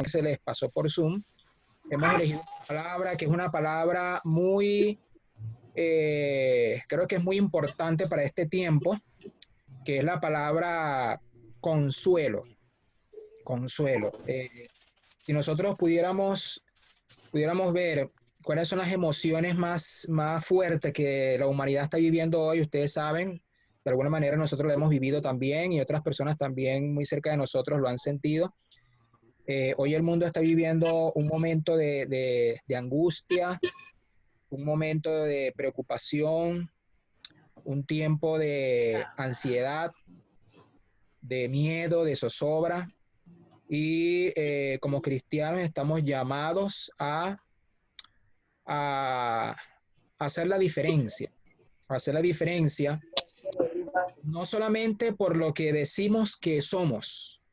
que se les pasó por Zoom. Hemos elegido una palabra que es una palabra muy, creo que es muy importante para este tiempo, que es la palabra consuelo. Consuelo. Si nosotros pudiéramos ver cuáles son las emociones más fuertes que la humanidad está viviendo hoy, ustedes saben, de alguna manera nosotros lo hemos vivido también y otras personas también muy cerca de nosotros lo han sentido. Hoy el mundo está viviendo un momento de angustia, un momento de preocupación, un tiempo de ansiedad, de miedo, de zozobra. Y como cristianos estamos llamados a hacer la diferencia. A hacer la diferencia no solamente por lo que decimos que somos,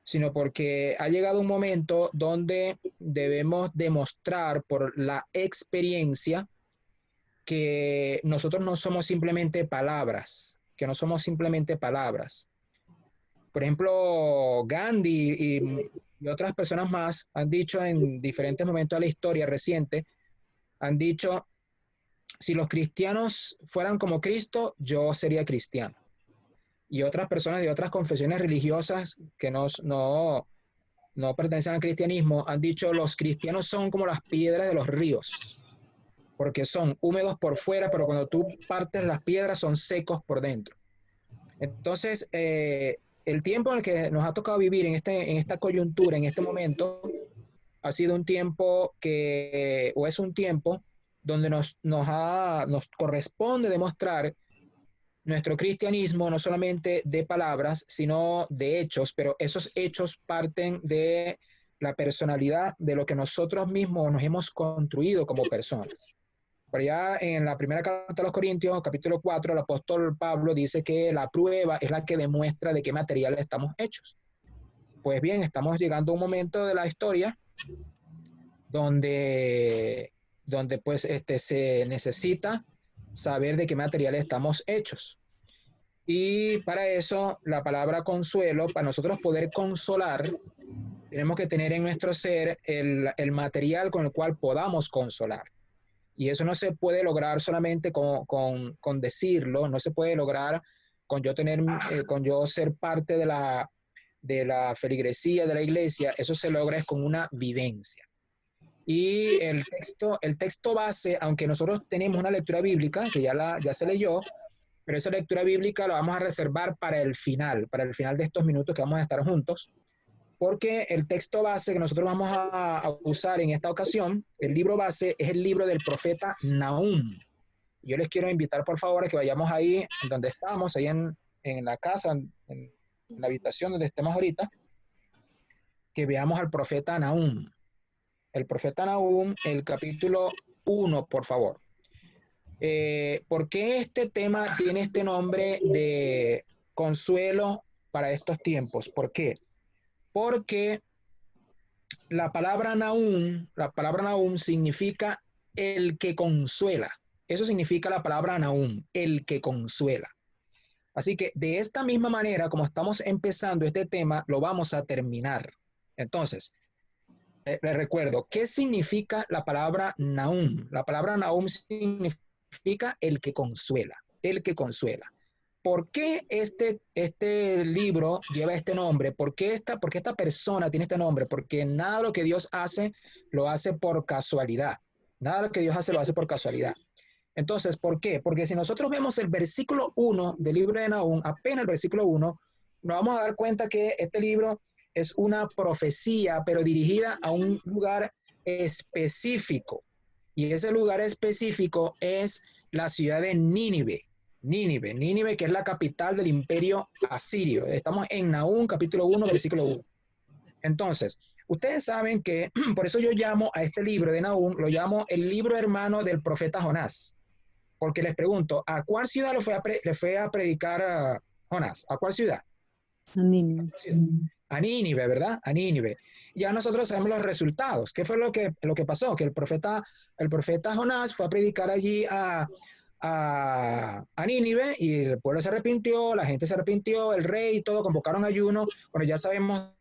sino porque ha llegado un momento donde debemos demostrar por la experiencia que nosotros no somos simplemente palabras, que no somos simplemente palabras. Por ejemplo, Gandhi y otras personas más han dicho en diferentes momentos de la historia reciente, han dicho, si los cristianos fueran como Cristo, yo sería cristiano. Y otras personas de otras confesiones religiosas que no pertenecen al cristianismo han dicho, los cristianos son como las piedras de los ríos, porque son húmedos por fuera, pero cuando tú partes las piedras son secos por dentro. Entonces, el tiempo en el que nos ha tocado vivir en esta coyuntura, en este momento, ha sido un tiempo o es un tiempo donde nos corresponde demostrar nuestro cristianismo no solamente de palabras, sino de hechos, pero esos hechos parten de la personalidad, de lo que nosotros mismos nos hemos construido como personas. Por allá en la primera carta a los Corintios, capítulo 4, el apóstol Pablo dice que la prueba es la que demuestra de qué material estamos hechos. Pues bien, estamos llegando a un momento de la historia donde pues se necesita saber de qué material estamos hechos. Y para eso, la palabra consuelo, para nosotros poder consolar, tenemos que tener en nuestro ser el material con el cual podamos consolar. Y eso no se puede lograr solamente con decirlo, no se puede lograr con yo ser parte de la feligresía de la iglesia, eso se logra es con una vivencia. Y el texto base, aunque nosotros tenemos una lectura bíblica, que ya se leyó, pero esa lectura bíblica la vamos a reservar para el final de estos minutos que vamos a estar juntos, porque el texto base que nosotros vamos a usar en esta ocasión, el libro base es el libro del profeta Nahum. Yo les quiero invitar, por favor, a que vayamos ahí donde estamos, ahí en la casa, en la habitación donde estemos ahorita, que veamos al profeta Nahum. El profeta Nahum, el capítulo 1, por favor. ¿Por qué este tema tiene este nombre de consuelo para estos tiempos? ¿Por qué? Porque la palabra Nahum significa el que consuela. Eso significa la palabra Nahum, el que consuela. Así que de esta misma manera, como estamos empezando este tema, lo vamos a terminar. Entonces, les recuerdo, ¿qué significa la palabra Nahum? La palabra Nahum significa el que consuela, el que consuela. ¿Por qué este libro lleva este nombre? ¿Por qué esta persona tiene este nombre? Porque nada de lo que Dios hace lo hace por casualidad. Nada de lo que Dios hace lo hace por casualidad. Entonces, ¿por qué? Porque si nosotros vemos el versículo 1 del libro de Nahum, apenas el versículo 1, nos vamos a dar cuenta que este libro es una profecía, pero dirigida a un lugar específico. Y ese lugar específico es la ciudad de Nínive. Nínive, que es la capital del imperio asirio. Estamos en Nahum, capítulo 1, versículo 1. Entonces, ustedes saben que, por eso yo llamo a este libro de Nahum, lo llamo el libro hermano del profeta Jonás. Porque les pregunto, ¿a cuál ciudad le fue a predicar a Jonás? ¿A cuál ciudad? A Nínive. A Nínive, ¿verdad? A Nínive. Ya nosotros sabemos los resultados. ¿Qué fue lo que pasó? Que el profeta Jonás fue a predicar allí a Nínive y el pueblo se arrepintió, la gente se arrepintió, el rey y todo, convocaron ayuno. Bueno, ya sabemos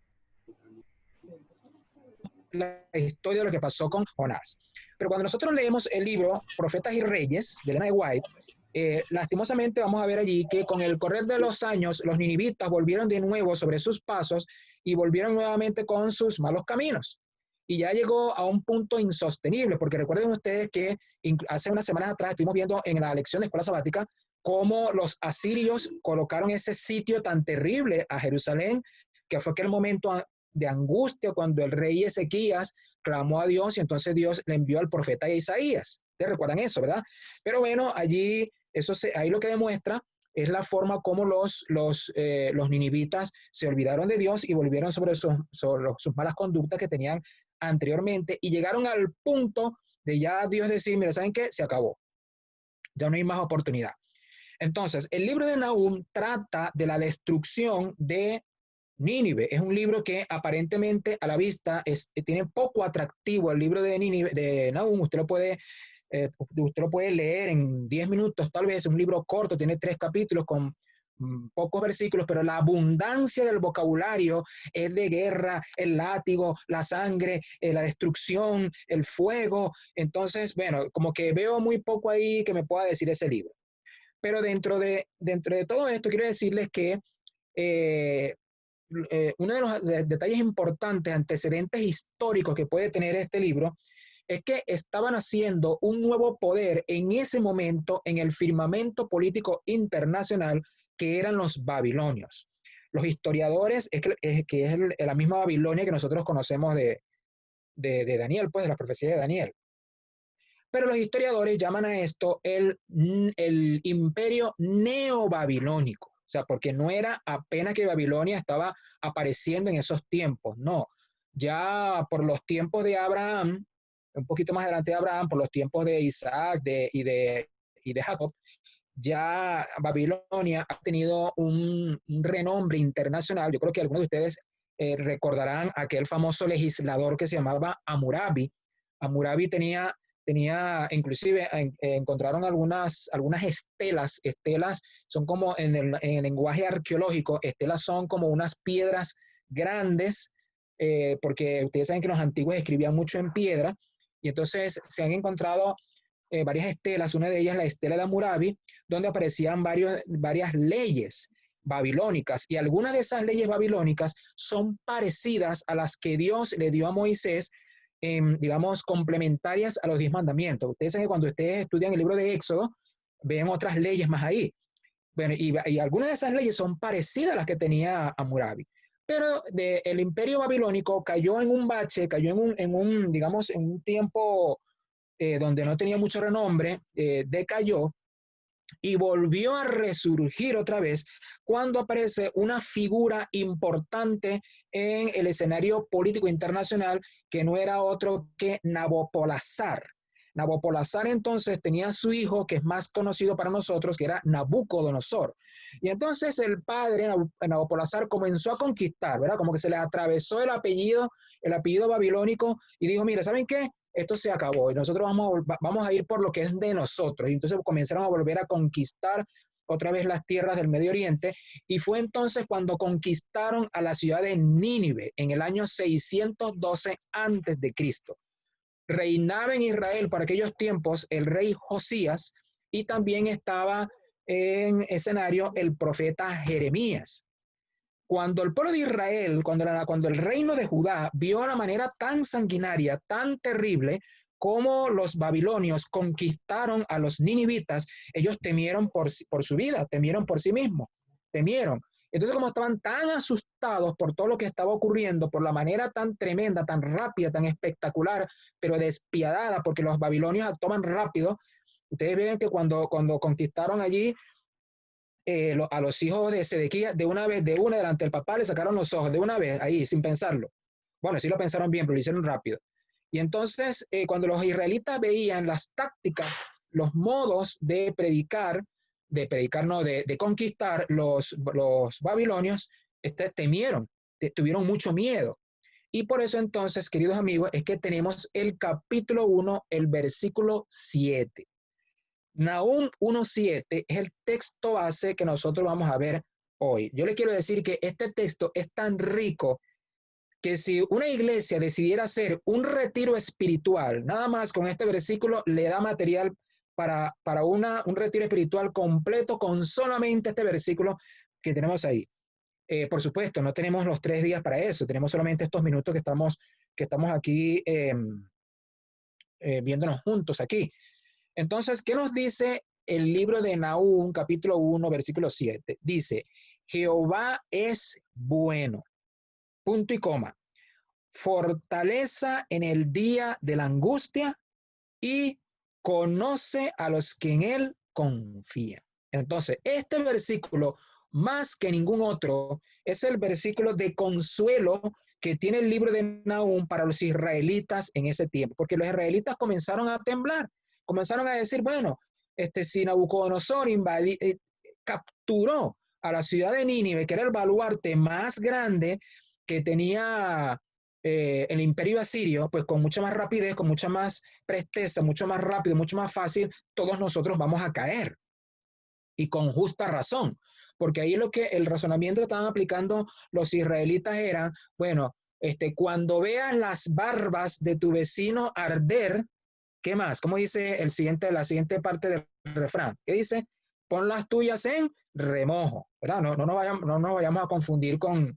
la historia de lo que pasó con Jonás. Pero cuando nosotros leemos el libro Profetas y Reyes de Ellen G. White, lastimosamente vamos a ver allí que con el correr de los años los ninivitas volvieron de nuevo sobre sus pasos y volvieron nuevamente con sus malos caminos. Y ya llegó a un punto insostenible, porque recuerden ustedes que hace unas semanas atrás estuvimos viendo en la lección de escuela sabática cómo los asirios colocaron ese sitio tan terrible a Jerusalén, que fue aquel momento de angustia cuando el rey Ezequías clamó a Dios y entonces Dios le envió al profeta Isaías. ¿Ustedes recuerdan eso, verdad? Pero bueno, allí, ahí lo que demuestra es la forma como los ninivitas se olvidaron de Dios y volvieron sobre sus malas conductas que tenían anteriormente y llegaron al punto de ya Dios decir, mira, ¿saben qué? Se acabó. Ya no hay más oportunidad. Entonces, el libro de Nahum trata de la destrucción de Nínive. Es un libro que aparentemente a la vista tiene poco atractivo. El libro de Nínive, de Nahum, usted lo puede leer en 10 minutos, tal vez. Es un libro corto, tiene 3 capítulos con pocos versículos, pero la abundancia del vocabulario es de guerra, el látigo, la sangre, la destrucción, el fuego. Entonces, bueno, como que veo muy poco ahí que me pueda decir ese libro. Pero dentro de todo esto, quiero decirles que uno de los detalles importantes, antecedentes históricos que puede tener este libro, es que estaban haciendo un nuevo poder en ese momento en el firmamento político internacional, que eran los babilonios. Los historiadores, que es la misma Babilonia que nosotros conocemos de Daniel, pues de la profecía de Daniel. Pero los historiadores llaman a esto el imperio neobabilónico. O sea, porque no era apenas que Babilonia estaba apareciendo en esos tiempos, no. Ya por los tiempos de Abraham, un poquito más adelante de Abraham, por los tiempos de Isaac y de Jacob, ya Babilonia ha tenido un renombre internacional. Yo creo que algunos de ustedes recordarán aquel famoso legislador que se llamaba Hammurabi. Hammurabi tenía inclusive encontraron algunas estelas. Estelas son como en el lenguaje arqueológico, estelas son como unas piedras grandes, porque ustedes saben que los antiguos escribían mucho en piedra, y entonces se han encontrado varias estelas, una de ellas la estela de Hammurabi, donde aparecían varias leyes babilónicas, y algunas de esas leyes babilónicas son parecidas a las que Dios le dio a Moisés, digamos, complementarias a los 10 mandamientos. Ustedes saben que cuando ustedes estudian el libro de Éxodo, ven otras leyes más ahí. Bueno, y algunas de esas leyes son parecidas a las que tenía Hammurabi. Pero el imperio babilónico cayó en un bache, cayó digamos, en un tiempo donde no tenía mucho renombre, decayó y volvió a resurgir otra vez cuando aparece una figura importante en el escenario político internacional, que no era otro que Nabopolassar. Nabopolassar entonces tenía a su hijo, que es más conocido para nosotros, que era Nabucodonosor. Y entonces el padre, Nabopolassar, comenzó a conquistar, ¿verdad? Como que se le atravesó el apellido babilónico, y dijo, mira, ¿saben qué? Esto se acabó y nosotros vamos a ir por lo que es de nosotros. Y entonces comenzaron a volver a conquistar otra vez las tierras del Medio Oriente, y fue entonces cuando conquistaron a la ciudad de Nínive en el año 612 antes de Cristo. Reinaba en Israel para aquellos tiempos el rey Josías, y también estaba en escenario el profeta Jeremías. Cuando el pueblo de Israel, cuando el reino de Judá vio la manera tan sanguinaria, tan terrible, como los babilonios conquistaron a los ninivitas, ellos temieron por su vida, temieron por sí mismos, temieron. Entonces, como estaban tan asustados por todo lo que estaba ocurriendo, por la manera tan tremenda, tan rápida, tan espectacular, pero despiadada, porque los babilonios actúan rápido, ustedes ven que cuando conquistaron allí, a los hijos de Sedequías, de una delante del papá, le sacaron los ojos, de una vez, ahí, sin pensarlo. Bueno, sí lo pensaron bien, pero lo hicieron rápido. Y entonces, cuando los israelitas veían las tácticas, los modos de conquistar los babilonios, temieron, tuvieron mucho miedo. Y por eso entonces, queridos amigos, es que tenemos el capítulo 1, el versículo 7. Nahum 1.7 es el texto base que nosotros vamos a ver hoy. Yo le quiero decir que este texto es tan rico que si una iglesia decidiera hacer un retiro espiritual, nada más con este versículo le da material para un retiro espiritual completo con solamente este versículo que tenemos ahí. Por supuesto, no tenemos los 3 días para eso, tenemos solamente estos minutos que estamos aquí viéndonos juntos aquí. Entonces, ¿qué nos dice el libro de Nahum, capítulo 1, versículo 7? Dice, Jehová es bueno, punto y coma, fortaleza en el día de la angustia y conoce a los que en él confían. Entonces, este versículo, más que ningún otro, es el versículo de consuelo que tiene el libro de Nahum para los israelitas en ese tiempo, porque los israelitas comenzaron a temblar, comenzaron a decir, bueno, si Nabucodonosor capturó a la ciudad de Nínive, que era el baluarte más grande que tenía el imperio asirio, pues con mucha más rapidez, con mucha más presteza, mucho más rápido, mucho más fácil, todos nosotros vamos a caer. Y con justa razón, porque ahí lo que el razonamiento que estaban aplicando los israelitas era, bueno, cuando veas las barbas de tu vecino arder, ¿qué más? ¿Cómo dice la siguiente parte del refrán? ¿Qué dice? Pon las tuyas en remojo, ¿verdad? No nos vayamos a confundir con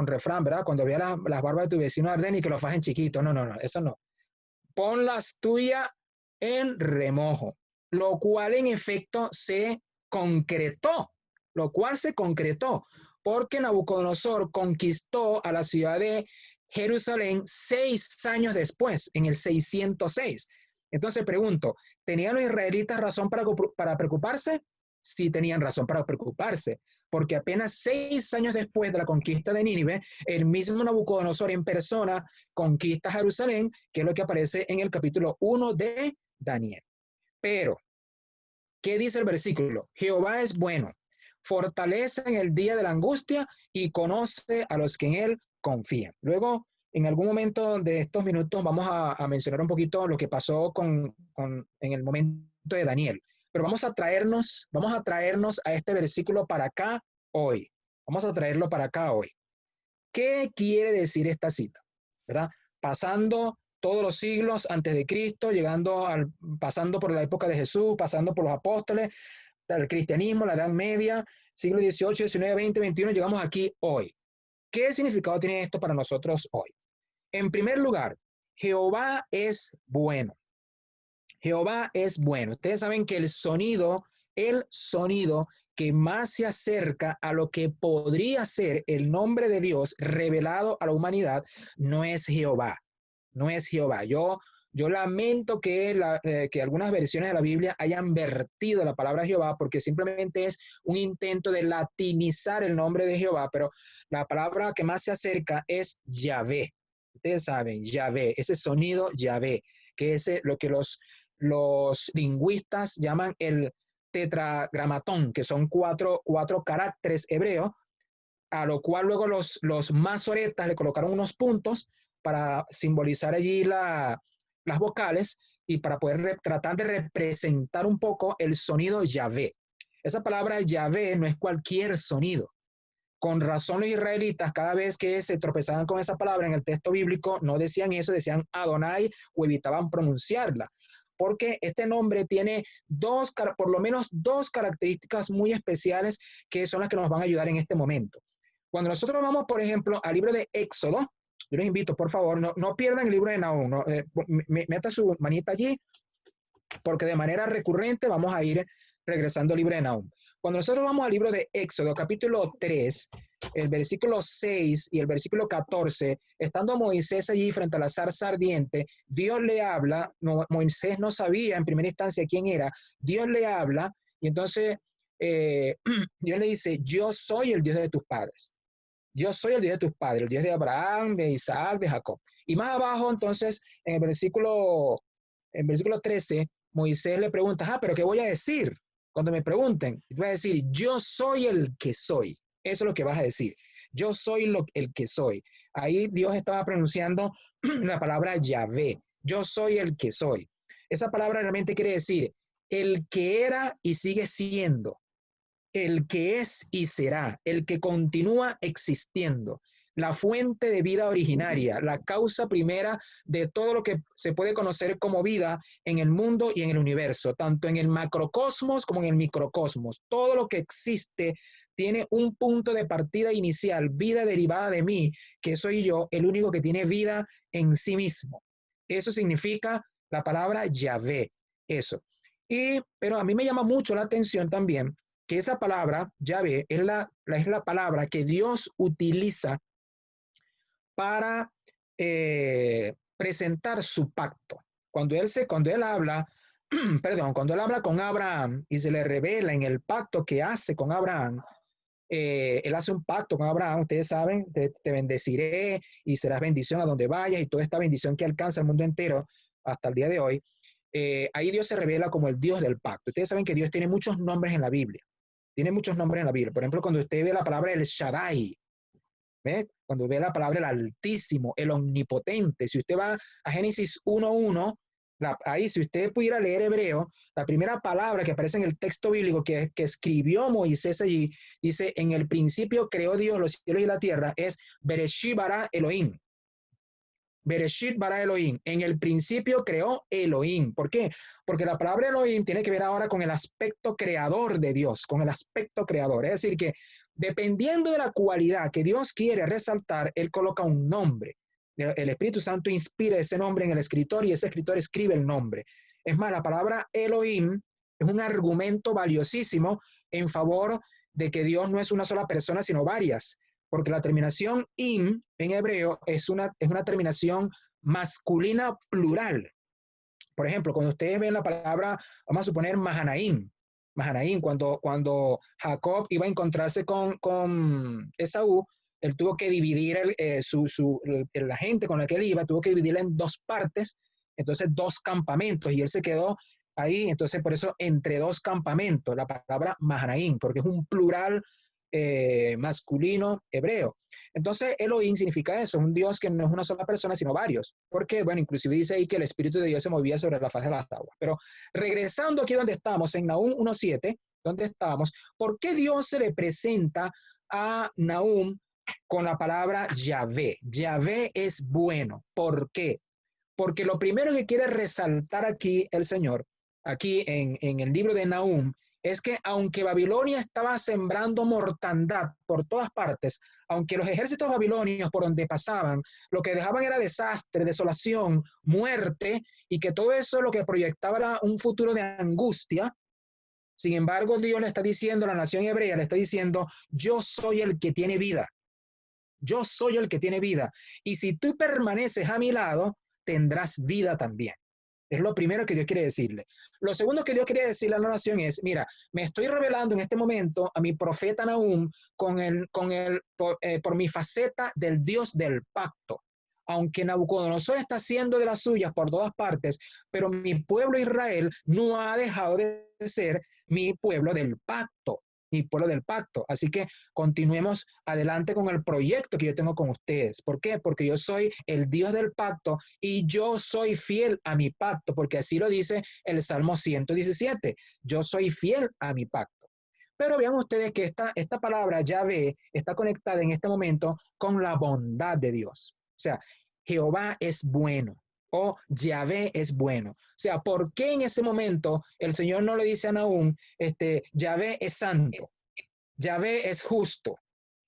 refrán, ¿verdad? Cuando veas las barbas de tu vecino arden y que lo fajen chiquito. No, eso no. Pon las tuyas en remojo, lo cual en efecto se concretó, porque Nabucodonosor conquistó a la ciudad de Jerusalén 6 años después, en el 606. Entonces pregunto, ¿tenían los israelitas razón para preocuparse? Sí tenían razón para preocuparse, porque apenas 6 años después de la conquista de Nínive, el mismo Nabucodonosor en persona conquista Jerusalén, que es lo que aparece en el capítulo 1 de Daniel. Pero, ¿qué dice el versículo? Jehová es bueno, fortalece en el día de la angustia y conoce a los que en él confían. Luego, en algún momento de estos minutos vamos a mencionar un poquito lo que pasó en el momento de Daniel. Pero vamos a traernos a este versículo para acá hoy. Vamos a traerlo para acá hoy. ¿Qué quiere decir esta cita? ¿Verdad? Pasando todos los siglos antes de Cristo, pasando por la época de Jesús, pasando por los apóstoles, el cristianismo, la Edad Media, siglo XVIII, XIX, XX, XXI, llegamos aquí hoy. ¿Qué significado tiene esto para nosotros hoy? En primer lugar, Jehová es bueno. Jehová es bueno. Ustedes saben que el sonido que más se acerca a lo que podría ser el nombre de Dios revelado a la humanidad no es Jehová. No es Jehová. Yo lamento que algunas versiones de la Biblia hayan vertido la palabra Jehová porque simplemente es un intento de latinizar el nombre de Jehová, pero la palabra que más se acerca es Yahvé. Ustedes saben, Yahvé, ese sonido Yahvé, que es lo que los lingüistas llaman el tetragramatón, que son cuatro caracteres hebreos, a lo cual luego los masoretas le colocaron unos puntos para simbolizar allí las vocales y para poder tratar de representar un poco el sonido Yahvé. Esa palabra Yahvé no es cualquier sonido. Con razón los israelitas, cada vez que se tropezaban con esa palabra en el texto bíblico, no decían eso, decían Adonai o evitaban pronunciarla, porque este nombre tiene por lo menos dos características muy especiales que son las que nos van a ayudar en este momento. Cuando nosotros vamos, por ejemplo, al libro de Éxodo, yo les invito, por favor, no pierdan el libro de Nahum, meta su manita allí, porque de manera recurrente vamos a ir regresando al libro de Nahum. Cuando nosotros vamos al libro de Éxodo, capítulo 3, el versículo 6 y el versículo 14, estando Moisés allí frente a la zarza ardiente, Dios le habla, Moisés no sabía en primera instancia quién era, Dios le habla y entonces Dios le dice, yo soy el Dios de tus padres. Yo soy el Dios de tus padres, el Dios de Abraham, de Isaac, de Jacob. Y más abajo, entonces, en el versículo 13, Moisés le pregunta, pero ¿qué voy a decir? Cuando me pregunten, tú vas a decir, yo soy el que soy. Eso es lo que vas a decir. Yo soy el que soy. Ahí Dios estaba pronunciando la palabra Yahvé. Yo soy el que soy. Esa palabra realmente quiere decir el que era y sigue siendo, el que es y será, el que continúa existiendo. la fuente de vida originaria, la causa primera de todo lo que se puede conocer como vida en el mundo y en el universo, tanto en el macrocosmos como en el microcosmos. Todo lo que existe tiene un punto de partida inicial, vida derivada de mí, que soy yo, el único que tiene vida en sí mismo. Eso significa la palabra Yahvé, eso. Pero a mí me llama mucho la atención también que esa palabra, Yahvé, es la palabra que Dios utiliza para presentar su pacto. Cuando él habla, perdón, cuando él habla con Abraham y se le revela en el pacto que hace con Abraham, él hace un pacto con Abraham, ustedes saben, te bendeciré y serás bendición a donde vayas, y toda esta bendición que alcanza el mundo entero hasta el día de hoy. Ahí Dios se revela como el Dios del pacto. Ustedes saben que Dios tiene muchos nombres en la Biblia. Tiene muchos nombres en la Biblia. Por ejemplo, cuando usted ve la palabra El Shaddai, ¿ve? Cuando ve la palabra el Altísimo, el Omnipotente, si usted va a Génesis 1:1, ahí si usted pudiera leer hebreo, la primera palabra que aparece en el texto bíblico que escribió Moisés allí, dice, en el principio creó Dios los cielos y la tierra, es Bereshit bara Elohim. Bereshit bara Elohim. En el principio creó Elohim. ¿Por qué? Porque la palabra Elohim tiene que ver ahora con el aspecto creador de Dios, con el aspecto creador. Es decir, que dependiendo de la cualidad que Dios quiere resaltar, Él coloca un nombre. El Espíritu Santo inspira ese nombre en el escritor y ese escritor escribe el nombre. Es más, la palabra Elohim es un argumento valiosísimo en favor de que Dios no es una sola persona, sino varias. Porque la terminación im en hebreo es una terminación masculina plural. Por ejemplo, cuando ustedes ven la palabra, vamos a suponer Mahanaim, cuando Jacob iba a encontrarse con Esaú, él tuvo que dividir la gente con la que él iba, tuvo que dividirla en dos partes, entonces dos campamentos, y él se quedó ahí, entonces por eso entre dos campamentos, la palabra Mahanaim, porque es un plural masculino hebreo. Entonces Elohim significa eso, un Dios que no es una sola persona, sino varios. Porque, bueno, inclusive dice ahí que el Espíritu de Dios se movía sobre la faz de las aguas. Pero regresando aquí donde estamos, en Nahum 1:7, donde estamos, ¿por qué Dios se le presenta a Nahum con la palabra Yahvé? Yahvé es bueno. ¿Por qué? Porque lo primero que quiere resaltar aquí el Señor, aquí en el libro de Nahum, es que aunque Babilonia estaba sembrando mortandad por todas partes, aunque los ejércitos babilonios por donde pasaban, lo que dejaban era desastre, desolación, muerte, y que todo eso lo que proyectaba era un futuro de angustia, sin embargo Dios le está diciendo a la nación hebrea, le está diciendo, yo soy el que tiene vida, yo soy el que tiene vida, y si tú permaneces a mi lado, tendrás vida también. Es lo primero que Dios quiere decirle. Lo segundo que Dios quiere decirle a la nación es, mira, me estoy revelando en este momento a mi profeta Nahum por mi faceta del Dios del pacto. Aunque Nabucodonosor está haciendo de las suyas por todas partes, pero mi pueblo Israel no ha dejado de ser mi pueblo del pacto. Mi pueblo del pacto. Así que continuemos adelante con el proyecto que yo tengo con ustedes. ¿Por qué? Porque yo soy el Dios del pacto y yo soy fiel a mi pacto, porque así lo dice el Salmo 117. Yo soy fiel a mi pacto. Pero vean ustedes que esta palabra Yahvé está conectada en este momento con la bondad de Dios. O sea, Jehová es bueno. O Yahvé es bueno. O sea, ¿por qué en ese momento el Señor no le dice a Nahum, Yahvé es santo, Yahvé es justo,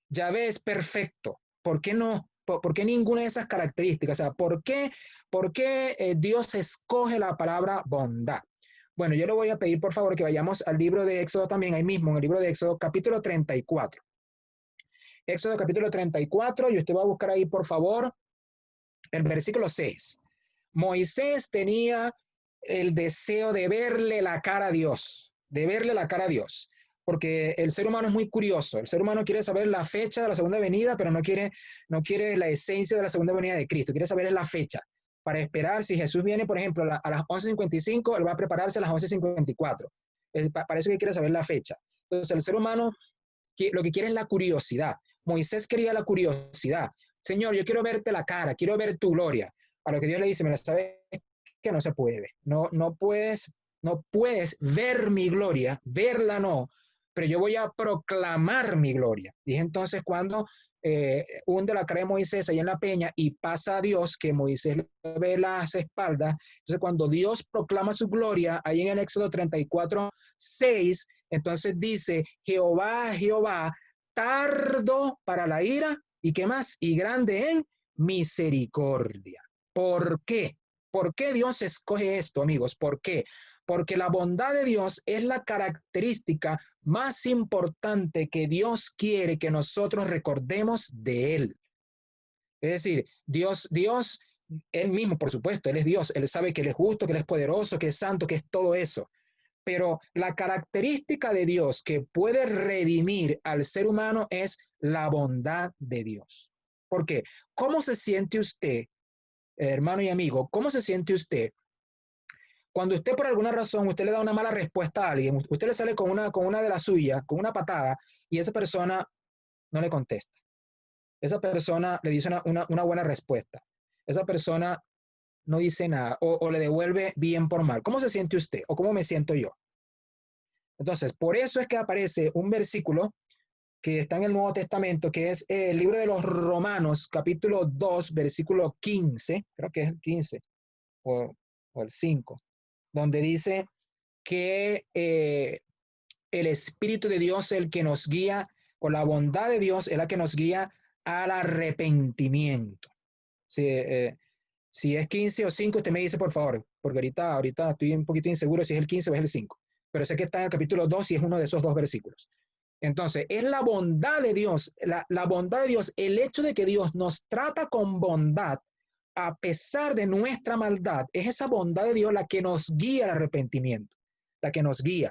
Yahvé es perfecto? ¿Por qué no? ¿Por qué ninguna de esas características? O sea, ¿por qué Dios escoge la palabra bondad? Bueno, yo le voy a pedir por favor que vayamos al libro de Éxodo también, ahí mismo, en el libro de Éxodo, capítulo 34. Éxodo capítulo 34, y usted va a buscar ahí por favor el versículo 6. Moisés tenía el deseo de verle la cara a Dios, porque el ser humano es muy curioso, el ser humano quiere saber la fecha de la segunda venida, pero no quiere la esencia de la segunda venida de Cristo, quiere saber la fecha, para esperar si Jesús viene, por ejemplo, a las 11:55, él va a prepararse a las 11:54, parece que quiere saber la fecha. Entonces el ser humano lo que quiere es la curiosidad. Moisés quería la curiosidad. Señor, yo quiero verte la cara, quiero ver tu gloria. A lo que Dios le dice, mira, sabes que no se puede. No puedes ver mi gloria, verla no, pero yo voy a proclamar mi gloria. Y entonces cuando hunde la cara de Moisés ahí en la peña y pasa a Dios, que Moisés le ve las espaldas. Entonces, cuando Dios proclama su gloria, ahí en el Éxodo 34:6, entonces dice, Jehová, Jehová, tardo para la ira, ¿y qué más? Y grande en misericordia. ¿Por qué? ¿Por qué Dios escoge esto, amigos? ¿Por qué? Porque la bondad de Dios es la característica más importante que Dios quiere que nosotros recordemos de Él. Es decir, Dios, Él mismo, por supuesto, Él es Dios, Él sabe que Él es justo, que Él es poderoso, que es santo, que es todo eso. Pero la característica de Dios que puede redimir al ser humano es la bondad de Dios. ¿Por qué? ¿Cómo se siente usted, hermano y amigo? ¿Cómo se siente usted cuando usted por alguna razón, usted le da una mala respuesta a alguien, usted le sale con una de las suyas, con una patada, y esa persona no le contesta? Esa persona le dice una buena respuesta. Esa persona no dice nada o le devuelve bien por mal. ¿Cómo se siente usted o cómo me siento yo? Entonces, por eso es que aparece un versículo que está en el Nuevo Testamento, que es el libro de los Romanos, capítulo 2, versículo 15, creo que es el 15 o el 5, donde dice que el Espíritu de Dios es el que nos guía, o la bondad de Dios es la que nos guía al arrepentimiento. Si es 15 o 5, usted me dice, por favor, porque ahorita estoy un poquito inseguro si es el 15 o es el 5, pero sé que está en el capítulo 2 y es uno de esos dos versículos. Entonces, es la bondad de Dios, la bondad de Dios, el hecho de que Dios nos trata con bondad a pesar de nuestra maldad, es esa bondad de Dios la que nos guía al arrepentimiento, la que nos guía.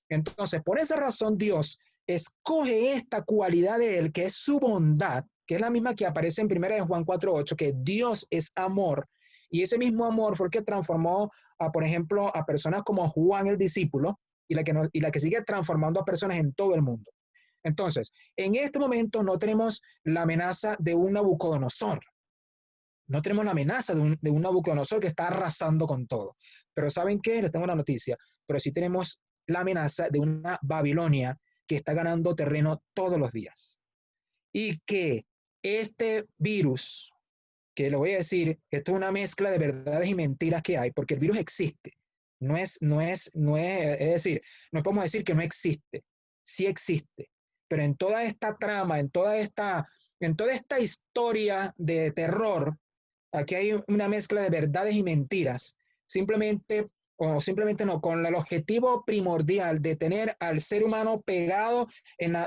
Entonces, por esa razón, Dios escoge esta cualidad de Él, que es su bondad, que es la misma que aparece en 1 Juan 4:8, que Dios es amor, y ese mismo amor fue el que transformó, por ejemplo, a personas como Juan el discípulo, y la que sigue transformando a personas en todo el mundo. Entonces, en este momento no tenemos la amenaza de un Nabucodonosor, no tenemos la amenaza de un Nabucodonosor que está arrasando con todo. Pero ¿saben qué? Les tengo una noticia. Pero sí tenemos la amenaza de una Babilonia que está ganando terreno todos los días. Y que este virus, que lo voy a decir, esto es una mezcla de verdades y mentiras que hay, porque el virus existe. Es decir, no podemos decir que no existe. Sí existe. Pero en toda esta trama, en toda esta historia de terror, aquí hay una mezcla de verdades y mentiras, simplemente no, con el objetivo primordial de tener al ser humano pegado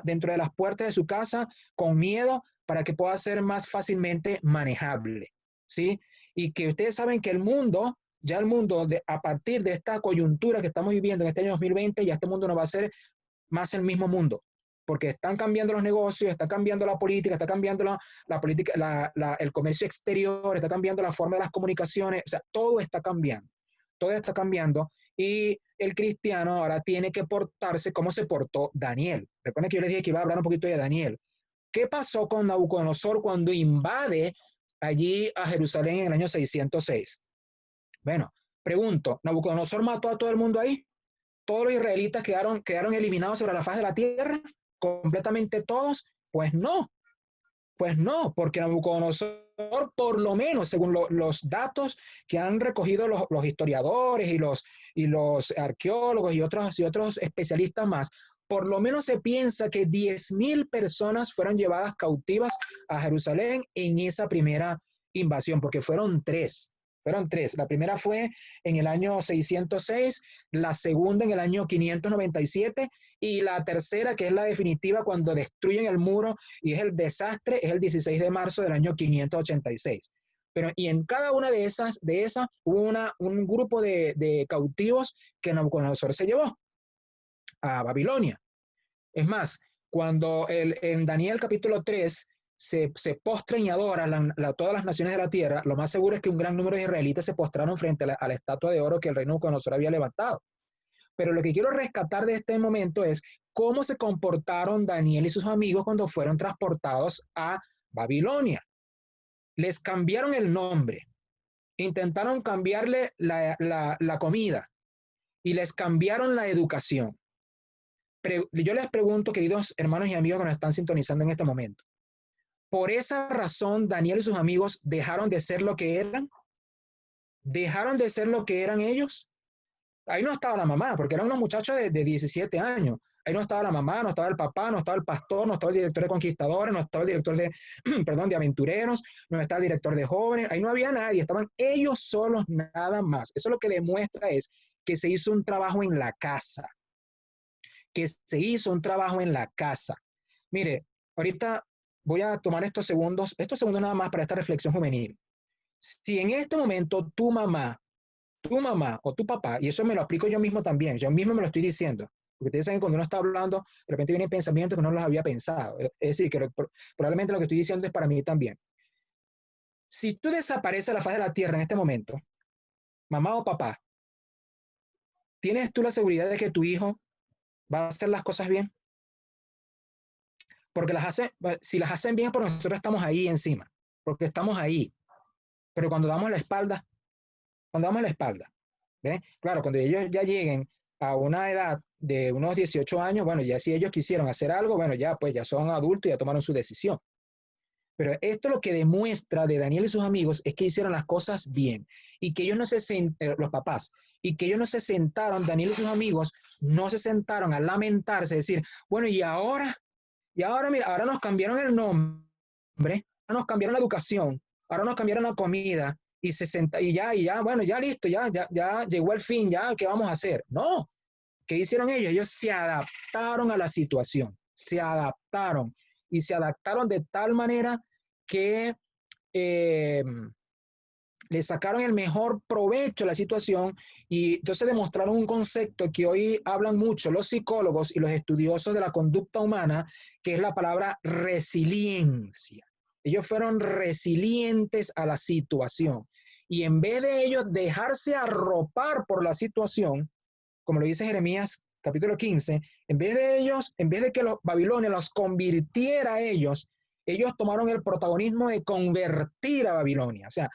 dentro de las puertas de su casa con miedo para que pueda ser más fácilmente manejable, ¿sí? Y que ustedes saben que el mundo, a partir de esta coyuntura que estamos viviendo en este año 2020, ya este mundo no va a ser más el mismo mundo, porque están cambiando los negocios, está cambiando la política, está cambiando la política, el comercio exterior, está cambiando la forma de las comunicaciones, o sea, todo está cambiando y el cristiano ahora tiene que portarse como se portó Daniel. Recuerden que yo les dije que iba a hablar un poquito de Daniel. ¿Qué pasó con Nabucodonosor cuando invade allí a Jerusalén en el año 606? Bueno, pregunto, ¿Nabucodonosor mató a todo el mundo ahí? ¿Todos los israelitas quedaron eliminados sobre la faz de la tierra? ¿Completamente todos? Pues no, porque Nabucodonosor, por lo menos según los datos que han recogido los historiadores y los arqueólogos y otros especialistas más, por lo menos se piensa que 10,000 personas fueron llevadas cautivas a Jerusalén en esa primera invasión, porque fueron tres. La primera fue en el año 606, la segunda en el año 597 y la tercera, que es la definitiva, cuando destruyen el muro y es el desastre, es el 16 de marzo del año 586. Y en cada una de esas hubo un grupo de cautivos que Nabucodonosor se llevó a Babilonia. Es más, cuando en Daniel capítulo 3 se postran y adoran todas las naciones de la tierra, lo más seguro es que un gran número de israelitas se postraron frente a la estatua de oro que el rey Nabucodonosor había levantado. Pero lo que quiero rescatar de este momento es cómo se comportaron Daniel y sus amigos cuando fueron transportados a Babilonia. Les cambiaron el nombre, intentaron cambiarle la comida y les cambiaron la educación. Yo les pregunto, queridos hermanos y amigos que nos están sintonizando en este momento, por esa razón Daniel y sus amigos dejaron de ser lo que eran, dejaron de ser lo que eran ellos. Ahí no estaba la mamá, porque eran unos muchachos de 17 años. Ahí no estaba la mamá, no estaba el papá, no estaba el pastor, no estaba el director de conquistadores, no estaba el director de, perdón, de aventureros, no estaba el director de jóvenes. Ahí no había nadie, estaban ellos solos nada más. Eso lo que demuestra es que se hizo un trabajo en la casa, que se hizo un trabajo en la casa. Mire, ahorita voy a tomar estos segundos nada más para esta reflexión juvenil. Si en este momento tu mamá o tu papá, y eso me lo aplico yo mismo también, yo mismo me lo estoy diciendo, porque ustedes saben que cuando uno está hablando, de repente vienen pensamientos que no los había pensado. Es decir, que probablemente lo que estoy diciendo es para mí también. Si tú desapareces de la faz de la tierra en este momento, mamá o papá, ¿tienes tú la seguridad de que tu hijo va a hacer las cosas bien? Porque si las hacen bien, porque nosotros estamos ahí encima, porque estamos ahí. Pero cuando damos la espalda, ¿ve? Claro, cuando ellos ya lleguen a una edad de unos 18 años, bueno, ya si ellos quisieron hacer algo, bueno, ya pues ya son adultos y ya tomaron su decisión. Pero esto lo que demuestra de Daniel y sus amigos es que hicieron las cosas bien y que ellos no se sentaron, los papás, y que ellos no se sentaron, Daniel y sus amigos no se sentaron a lamentarse, decir, bueno, y ahora mira, ahora nos cambiaron el nombre, ahora nos cambiaron la educación, ahora nos cambiaron la comida, y ya, bueno, ya listo, ya llegó el fin, ya, ¿qué vamos a hacer? No, ¿qué hicieron ellos? Ellos se adaptaron a la situación, se adaptaron, y se adaptaron de tal manera que eh, le sacaron el mejor provecho a la situación, y entonces demostraron un concepto que hoy hablan mucho los psicólogos y los estudiosos de la conducta humana, que es la palabra resiliencia. Ellos fueron resilientes a la situación, y en vez de ellos dejarse arropar por la situación, como lo dice Jeremías capítulo 15, en vez de que los babilonios los convirtiera a ellos tomaron el protagonismo de convertir a Babilonia. O sea,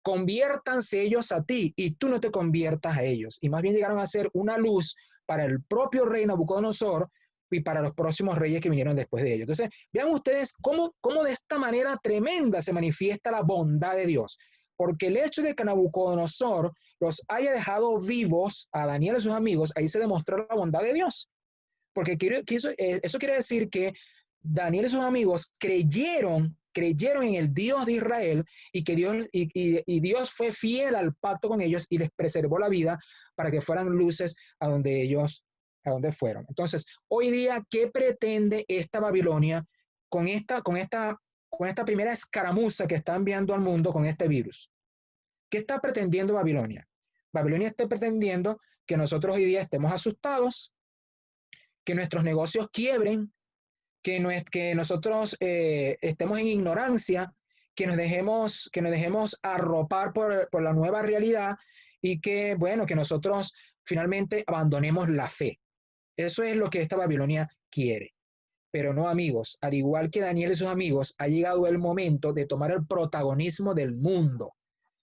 conviértanse ellos a ti y tú no te conviertas a ellos. Y más bien llegaron a ser una luz para el propio rey Nabucodonosor y para los próximos reyes que vinieron después de ellos. Entonces, vean ustedes cómo de esta manera tremenda se manifiesta la bondad de Dios. Porque el hecho de que Nabucodonosor los haya dejado vivos a Daniel y sus amigos, ahí se demostró la bondad de Dios. Porque eso quiere decir que Daniel y sus amigos creyeron en el Dios de Israel, y que Dios fue fiel al pacto con ellos y les preservó la vida para que fueran luces a donde fueron. Entonces, hoy día, ¿qué pretende esta Babilonia con esta primera escaramuza que está enviando al mundo con este virus? ¿Qué está pretendiendo Babilonia? Babilonia está pretendiendo que nosotros hoy día estemos asustados, que nuestros negocios quiebren, que nosotros estemos en ignorancia, que nos dejemos arropar por la nueva realidad, y que, bueno, que nosotros finalmente abandonemos la fe. Eso es lo que esta Babilonia quiere. Pero no, amigos, al igual que Daniel y sus amigos, ha llegado el momento de tomar el protagonismo del mundo.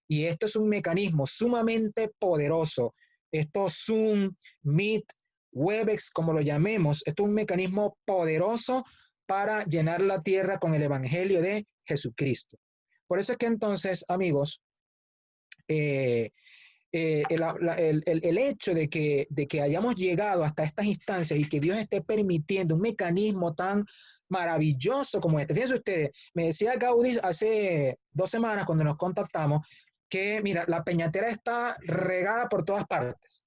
Y esto es un mecanismo sumamente poderoso. Esto Zoom, Meet, Webex, como lo llamemos, esto es un mecanismo poderoso para llenar la tierra con el evangelio de Jesucristo. Por eso es que entonces, amigos, el hecho de que hayamos llegado hasta estas instancias y que Dios esté permitiendo un mecanismo tan maravilloso como este. Fíjense ustedes, me decía Gaudí hace 2 semanas cuando nos contactamos que, mira, la peñatera está regada por todas partes.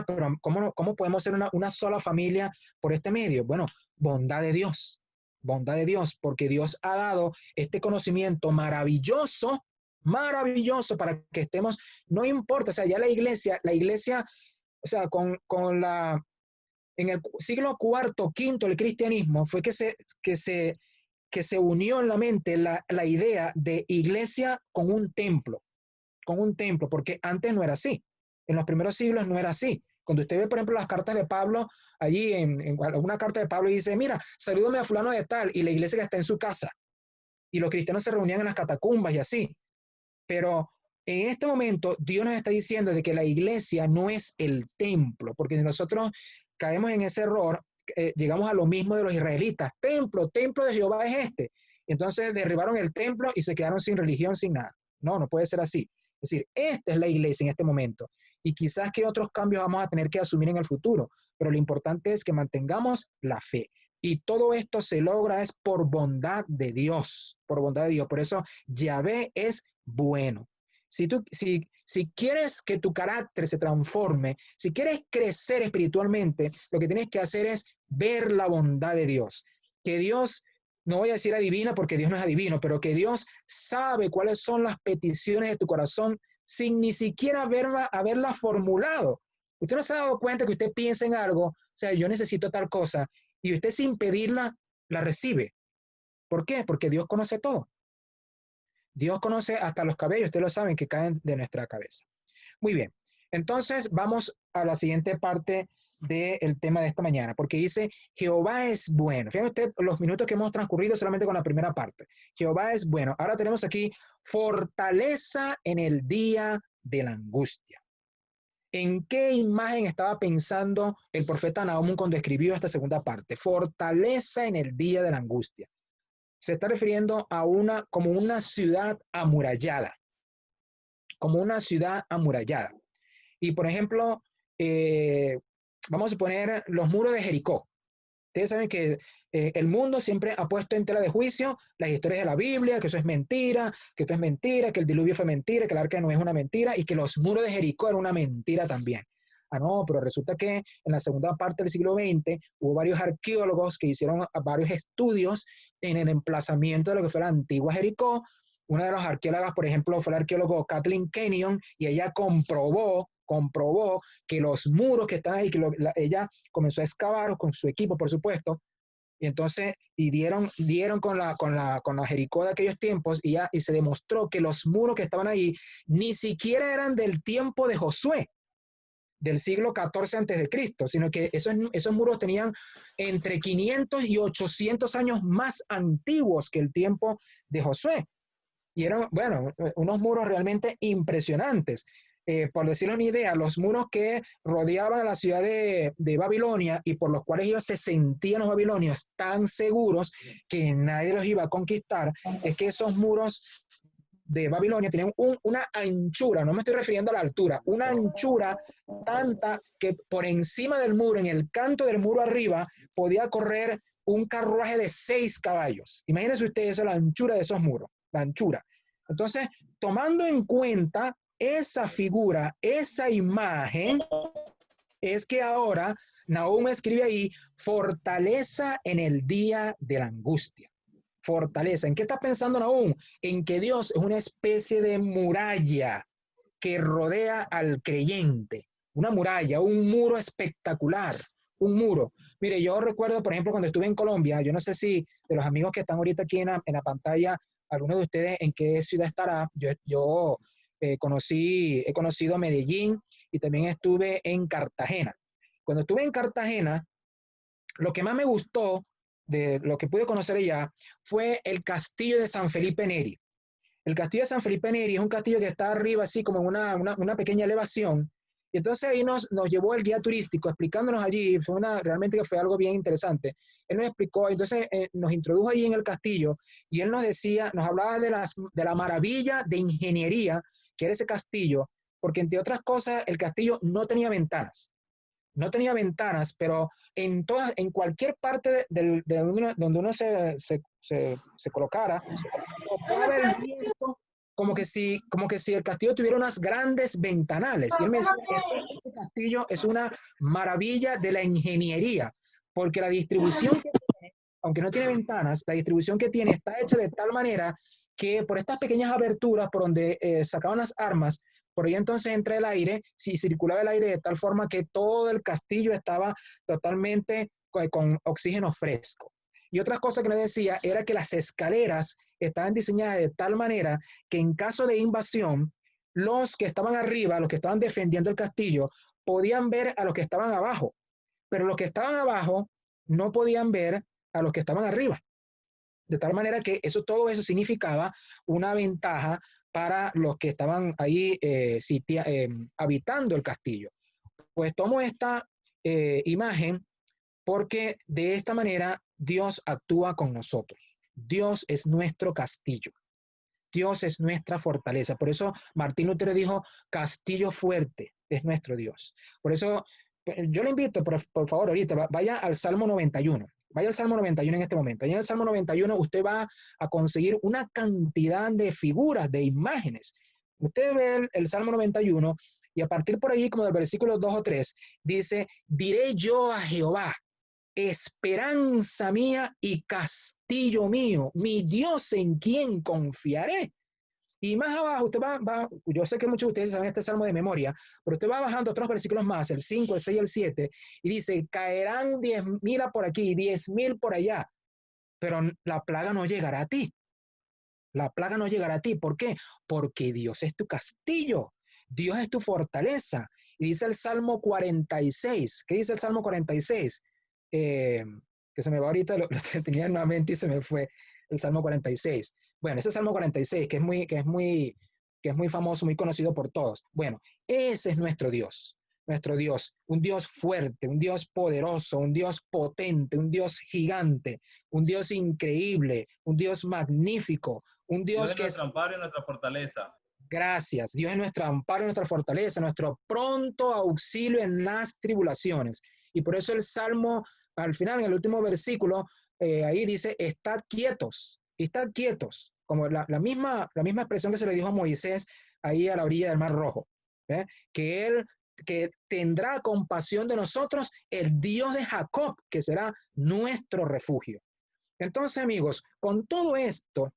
Pero ¿cómo podemos ser una sola familia por este medio? Bueno, bondad de Dios, porque Dios ha dado este conocimiento maravilloso para que estemos, no importa, o sea, ya la iglesia, o sea, en el siglo IV, V, el cristianismo, fue que se unió en la mente la idea de iglesia con un templo, porque antes no era así. En los primeros siglos no era así. Cuando usted ve, por ejemplo, las cartas de Pablo, allí en alguna carta de Pablo dice, mira, salúdame a fulano de tal, y la iglesia que está en su casa. Y los cristianos se reunían en las catacumbas y así. Pero en este momento Dios nos está diciendo de que la iglesia no es el templo, porque si nosotros caemos en ese error, llegamos a lo mismo de los israelitas. Templo de Jehová es este. Entonces derribaron el templo y se quedaron sin religión, sin nada. No, no puede ser así. Es decir, esta es la iglesia en este momento. Y quizás que otros cambios vamos a tener que asumir en el futuro, pero lo importante es que mantengamos la fe. Y todo esto se logra es por bondad de Dios, por bondad de Dios. Por eso Yahvé es bueno. Si quieres que tu carácter se transforme, si quieres crecer espiritualmente, lo que tienes que hacer es ver la bondad de Dios. Que Dios, no voy a decir adivina porque Dios no es adivino, pero que Dios sabe cuáles son las peticiones de tu corazón sin ni siquiera haberla formulado. Usted no se ha dado cuenta que usted piensa en algo, o sea, yo necesito tal cosa, y usted sin pedirla, la recibe. ¿Por qué? Porque Dios conoce todo. Dios conoce hasta los cabellos, ustedes lo saben, que caen de nuestra cabeza. Muy bien, entonces vamos a la siguiente parte del tema de esta mañana, porque dice, Jehová es bueno. Fíjense usted los minutos que hemos transcurrido solamente con la primera parte. Jehová es bueno. Ahora tenemos aquí fortaleza en el día de la angustia. ¿En qué imagen estaba pensando el profeta Nahum cuando escribió esta segunda parte? Fortaleza en el día de la angustia. Se está refiriendo a como una ciudad amurallada, como una ciudad amurallada. Y por ejemplo, vamos a poner los muros de Jericó. Ustedes saben que el mundo siempre ha puesto en tela de juicio las historias de la Biblia, que eso es mentira, que esto es mentira, que el diluvio fue mentira, que el arca de Noé es una mentira y que los muros de Jericó eran una mentira también. Ah, no, pero resulta que en la segunda parte del siglo XX hubo varios arqueólogos que hicieron varios estudios en el emplazamiento de lo que fue la antigua Jericó. Una de las arqueólogas, por ejemplo, fue el arqueólogo Kathleen Kenyon, y ella comprobó que los muros que están ahí, ella comenzó a excavar con su equipo, por supuesto, y entonces dieron con la Jericó de aquellos tiempos, y se demostró que los muros que estaban ahí ni siquiera eran del tiempo de Josué, del siglo XIV antes de Cristo, sino que esos muros tenían entre 500 y 800 años más antiguos que el tiempo de Josué. Y eran, bueno, unos muros realmente impresionantes. Por decirle una idea, los muros que rodeaban a la ciudad de Babilonia y por los cuales ellos se sentían los babilonios tan seguros que nadie los iba a conquistar, es que esos muros de Babilonia tenían una anchura, no me estoy refiriendo a la altura, una anchura tanta que por encima del muro, en el canto del muro arriba, podía correr un carruaje de 6 caballos. Imagínense ustedes eso, la anchura de esos muros, la anchura. Entonces, tomando en cuenta esa figura, esa imagen, es que ahora Nahum escribe ahí, fortaleza en el día de la angustia. Fortaleza. ¿En qué está pensando Nahum? En que Dios es una especie de muralla que rodea al creyente. Una muralla, un muro espectacular, un muro. Mire, yo recuerdo, por ejemplo, cuando estuve en Colombia, yo no sé si de los amigos que están ahorita aquí en la pantalla, alguno de ustedes en qué ciudad estará. Yo he conocido Medellín y también estuve en Cartagena. Cuando estuve en Cartagena, lo que más me gustó de lo que pude conocer allá fue el castillo de San Felipe Neri. El castillo de San Felipe Neri es un castillo que está arriba, así como en una pequeña elevación. Y entonces ahí nos llevó el guía turístico explicándonos allí, realmente que fue algo bien interesante. Él nos explicó, entonces nos introdujo allí en el castillo y él nos decía, nos hablaba de la maravilla de ingeniería que era ese castillo, porque entre otras cosas el castillo no tenía ventanas. No tenía ventanas, pero en cualquier parte donde uno se colocara, soplaba el viento como que si el castillo tuviera unas grandes ventanales. Y él me decía, este castillo es una maravilla de la ingeniería, porque la distribución que tiene, aunque no tiene ventanas, la distribución que tiene está hecha de tal manera que por estas pequeñas aberturas por donde sacaban las armas, por ahí entonces entra el aire, si circulaba el aire de tal forma que todo el castillo estaba totalmente con oxígeno fresco. Y otra cosa que le decía era que las escaleras estaban diseñadas de tal manera que en caso de invasión, los que estaban arriba, los que estaban defendiendo el castillo, podían ver a los que estaban abajo, pero los que estaban abajo no podían ver a los que estaban arriba. De tal manera que todo eso significaba una ventaja para los que estaban ahí habitando el castillo. Pues tomo esta imagen porque de esta manera Dios actúa con nosotros. Dios es nuestro castillo. Dios es nuestra fortaleza. Por eso Martín Lutero dijo, castillo fuerte es nuestro Dios. Por eso yo le invito, por favor, ahorita, vaya al Salmo 91. Vaya al Salmo 91 en este momento. Allá en el Salmo 91 usted va a conseguir una cantidad de figuras, de imágenes. Usted ve el Salmo 91 y a partir por ahí, como del versículo 2 o 3, dice, diré yo a Jehová, esperanza mía y castillo mío, mi Dios en quien confiaré. Y más abajo, usted yo sé que muchos de ustedes saben este salmo de memoria, pero usted va bajando otros versículos más, el 5, el 6 y el 7, y dice, caerán 10,000 por aquí, 10,000 por allá, pero la plaga no llegará a ti. La plaga no llegará a ti. ¿Por qué? Porque Dios es tu castillo, Dios es tu fortaleza. Y dice el Salmo 46. ¿Qué dice el Salmo 46? Que se me va ahorita, lo tenía nuevamente y se me fue el Salmo 46. Bueno, ese Salmo 46, que es muy famoso, muy conocido por todos. Bueno, ese es nuestro Dios, un Dios fuerte, un Dios poderoso, un Dios potente, un Dios gigante, un Dios increíble, un Dios magnífico, un Dios es nuestro amparo y nuestra fortaleza. Gracias. Dios es nuestro amparo, nuestra fortaleza, nuestro pronto auxilio en las tribulaciones. Y por eso el Salmo, al final, en el último versículo, ahí dice, estad quietos, como la misma expresión que se le dijo a Moisés ahí a la orilla del Mar Rojo, que él que tendrá compasión de nosotros, el Dios de Jacob, que será nuestro refugio. Entonces, amigos, con todo esto,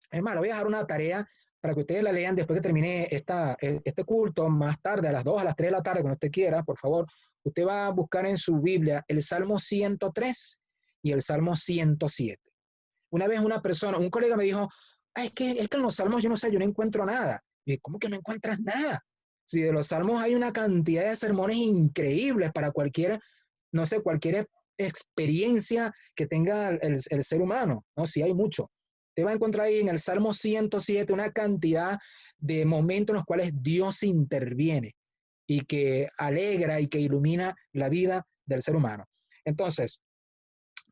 hermano, voy a dejar una tarea para que ustedes la lean después que termine este culto, más tarde, a las 2, a las 3 de la tarde, cuando usted quiera, por favor. Usted va a buscar en su Biblia el Salmo 103 y el Salmo 107. Una vez un colega me dijo, es que en los Salmos yo no sé, yo no encuentro nada. Y dije, ¿cómo que no encuentras nada? Si de los Salmos hay una cantidad de sermones increíbles para cualquier experiencia que tenga el ser humano, ¿no? Sí hay mucho. Te va a encontrar ahí en el Salmo 107 una cantidad de momentos en los cuales Dios interviene y que alegra y que ilumina la vida del ser humano. Entonces,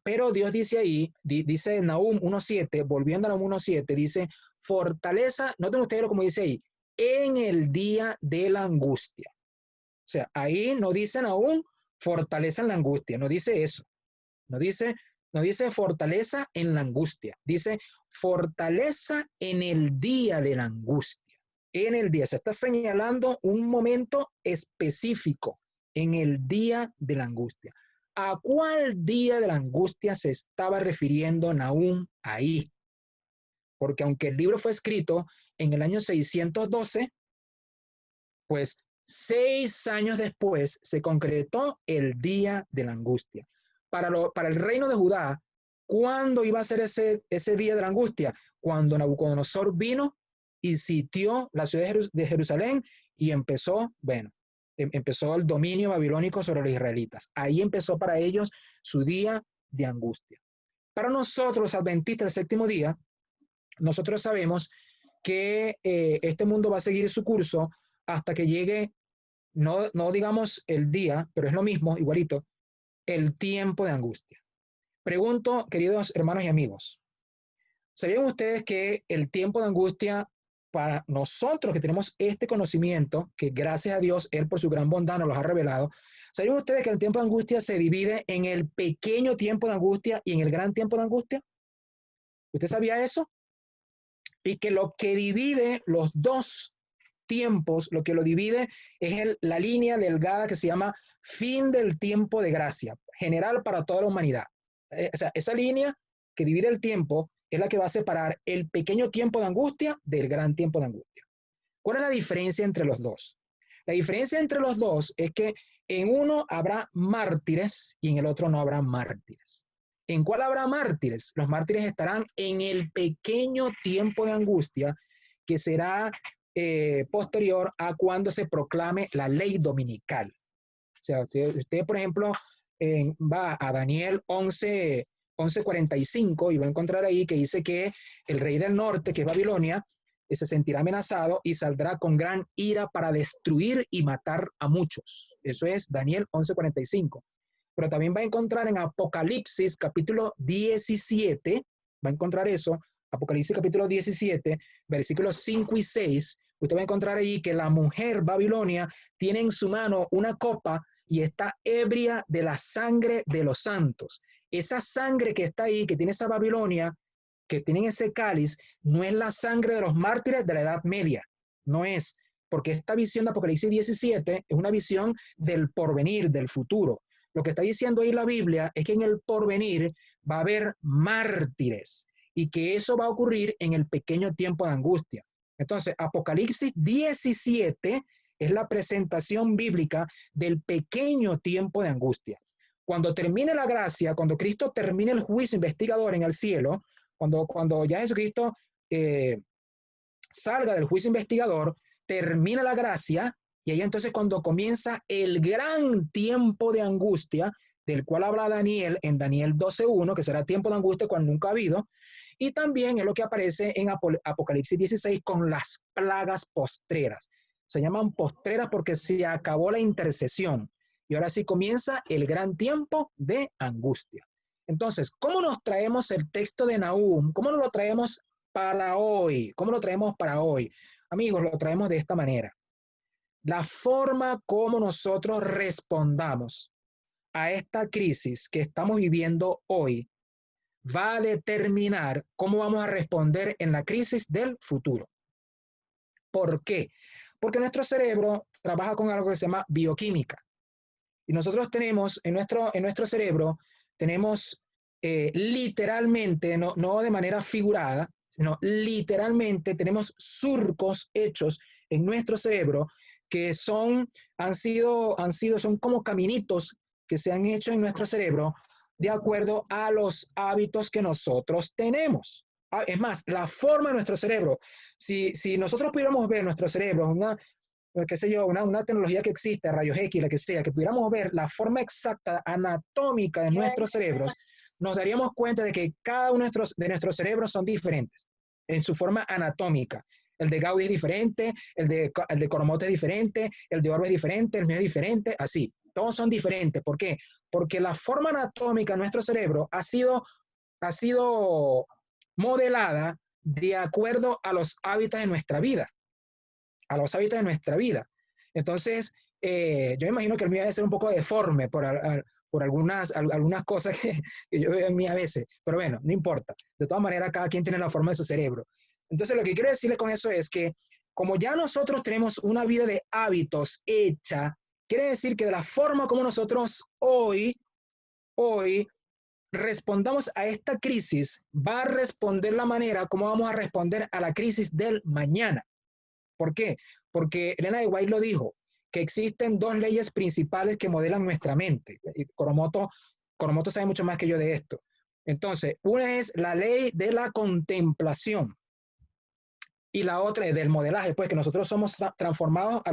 pero Dios dice ahí, dice Nahum 1.7, volviendo a Nahum 1.7, dice, fortaleza, noten ustedes como dice ahí, en el día de la angustia. O sea, ahí no dice Nahum, fortaleza en la angustia, no dice eso. No dice fortaleza en la angustia, dice fortaleza en el día de la angustia. En el día, se está señalando un momento específico, en el día de la angustia. ¿A cuál día de la angustia se estaba refiriendo Nahum ahí? Porque aunque el libro fue escrito en el año 612, pues 6 años después se concretó el día de la angustia. Para el reino de Judá, ¿cuándo iba a ser ese día de la angustia? Cuando Nabucodonosor vino y sitió la ciudad de Jerusalén y empezó el dominio babilónico sobre los israelitas. Ahí empezó para ellos su día de angustia. Para nosotros, los adventistas del séptimo día, nosotros sabemos que este mundo va a seguir su curso hasta que llegue, no digamos el día, pero es lo mismo, igualito, el tiempo de angustia. Pregunto, queridos hermanos y amigos, ¿sabían ustedes que el tiempo de angustia para nosotros que tenemos este conocimiento, que gracias a Dios, Él por su gran bondad nos los ha revelado, ¿sabían ustedes que el tiempo de angustia se divide en el pequeño tiempo de angustia y en el gran tiempo de angustia? ¿Usted sabía eso? Y que lo que divide los dos tiempos, lo que lo divide es la línea delgada que se llama fin del tiempo de gracia, general para toda la humanidad. O sea, esa línea que divide el tiempo es la que va a separar el pequeño tiempo de angustia del gran tiempo de angustia. ¿Cuál es la diferencia entre los dos? La diferencia entre los dos es que en uno habrá mártires y en el otro no habrá mártires. ¿En cuál habrá mártires? Los mártires estarán en el pequeño tiempo de angustia que será posterior a cuando se proclame la ley dominical. O sea, usted por ejemplo, va a Daniel 11:45 y va a encontrar ahí que dice que el rey del norte, que es Babilonia, se sentirá amenazado y saldrá con gran ira para destruir y matar a muchos. Eso es Daniel 11:45. Pero también va a encontrar en Apocalipsis capítulo 17, va a encontrar eso, Apocalipsis capítulo 17, versículos 5 y 6, usted va a encontrar allí que la mujer Babilonia tiene en su mano una copa y está ebria de la sangre de los santos. Esa sangre que está ahí, que tiene esa Babilonia, que tienen ese cáliz, no es la sangre de los mártires de la Edad Media, no es, porque esta visión de Apocalipsis 17 es una visión del porvenir, del futuro. Lo que está diciendo ahí la Biblia es que en el porvenir va a haber mártires y que eso va a ocurrir en el pequeño tiempo de angustia. Entonces, Apocalipsis 17 es la presentación bíblica del pequeño tiempo de angustia. Cuando termine la gracia, cuando Cristo termine el juicio investigador en el cielo, cuando ya Jesucristo salga del juicio investigador, termina la gracia, y ahí entonces cuando comienza el gran tiempo de angustia, del cual habla Daniel en Daniel 12:1, que será tiempo de angustia cual nunca ha habido, y también es lo que aparece en Apocalipsis 16 con las plagas postreras. Se llaman postreras porque se acabó la intercesión, y ahora sí comienza el gran tiempo de angustia. Entonces, ¿cómo nos traemos el texto de Nahum? ¿Cómo nos lo traemos para hoy? ¿Cómo lo traemos para hoy? Amigos, lo traemos de esta manera. La forma como nosotros respondamos a esta crisis que estamos viviendo hoy va a determinar cómo vamos a responder en la crisis del futuro. ¿Por qué? Porque nuestro cerebro trabaja con algo que se llama bioquímica. Y nosotros tenemos en nuestro cerebro, tenemos literalmente, no de manera figurada, sino literalmente tenemos surcos hechos en nuestro cerebro que son como caminitos que se han hecho en nuestro cerebro de acuerdo a los hábitos que nosotros tenemos. Es más, la forma de nuestro cerebro, si nosotros pudiéramos ver nuestro cerebro, qué sé yo, una tecnología que existe, rayos X, la que sea, que pudiéramos ver la forma exacta anatómica de nuestros cerebros, nos daríamos cuenta de que cada uno de nuestros cerebros son diferentes en su forma anatómica. El de Gaudí es diferente, el de Coromoto es diferente, el de Orbe es diferente, el mío es diferente, así. Todos son diferentes. ¿Por qué? Porque la forma anatómica de nuestro cerebro ha sido modelada de acuerdo a los hábitos de nuestra vida. A los hábitos de nuestra vida. Entonces, yo imagino que el mío debe ser un poco deforme por algunas cosas que yo veo en mí a veces, pero bueno, no importa. De todas maneras, cada quien tiene la forma de su cerebro. Entonces, lo que quiero decirle con eso es que como ya nosotros tenemos una vida de hábitos hecha, quiere decir que de la forma como nosotros hoy respondamos a esta crisis, va a responder la manera como vamos a responder a la crisis del mañana. ¿Por qué? Porque Elena de White lo dijo, que existen dos leyes principales que modelan nuestra mente. Y Coromoto sabe mucho más que yo de esto. Entonces, una es la ley de la contemplación y la otra es del modelaje, pues que nosotros somos transformados a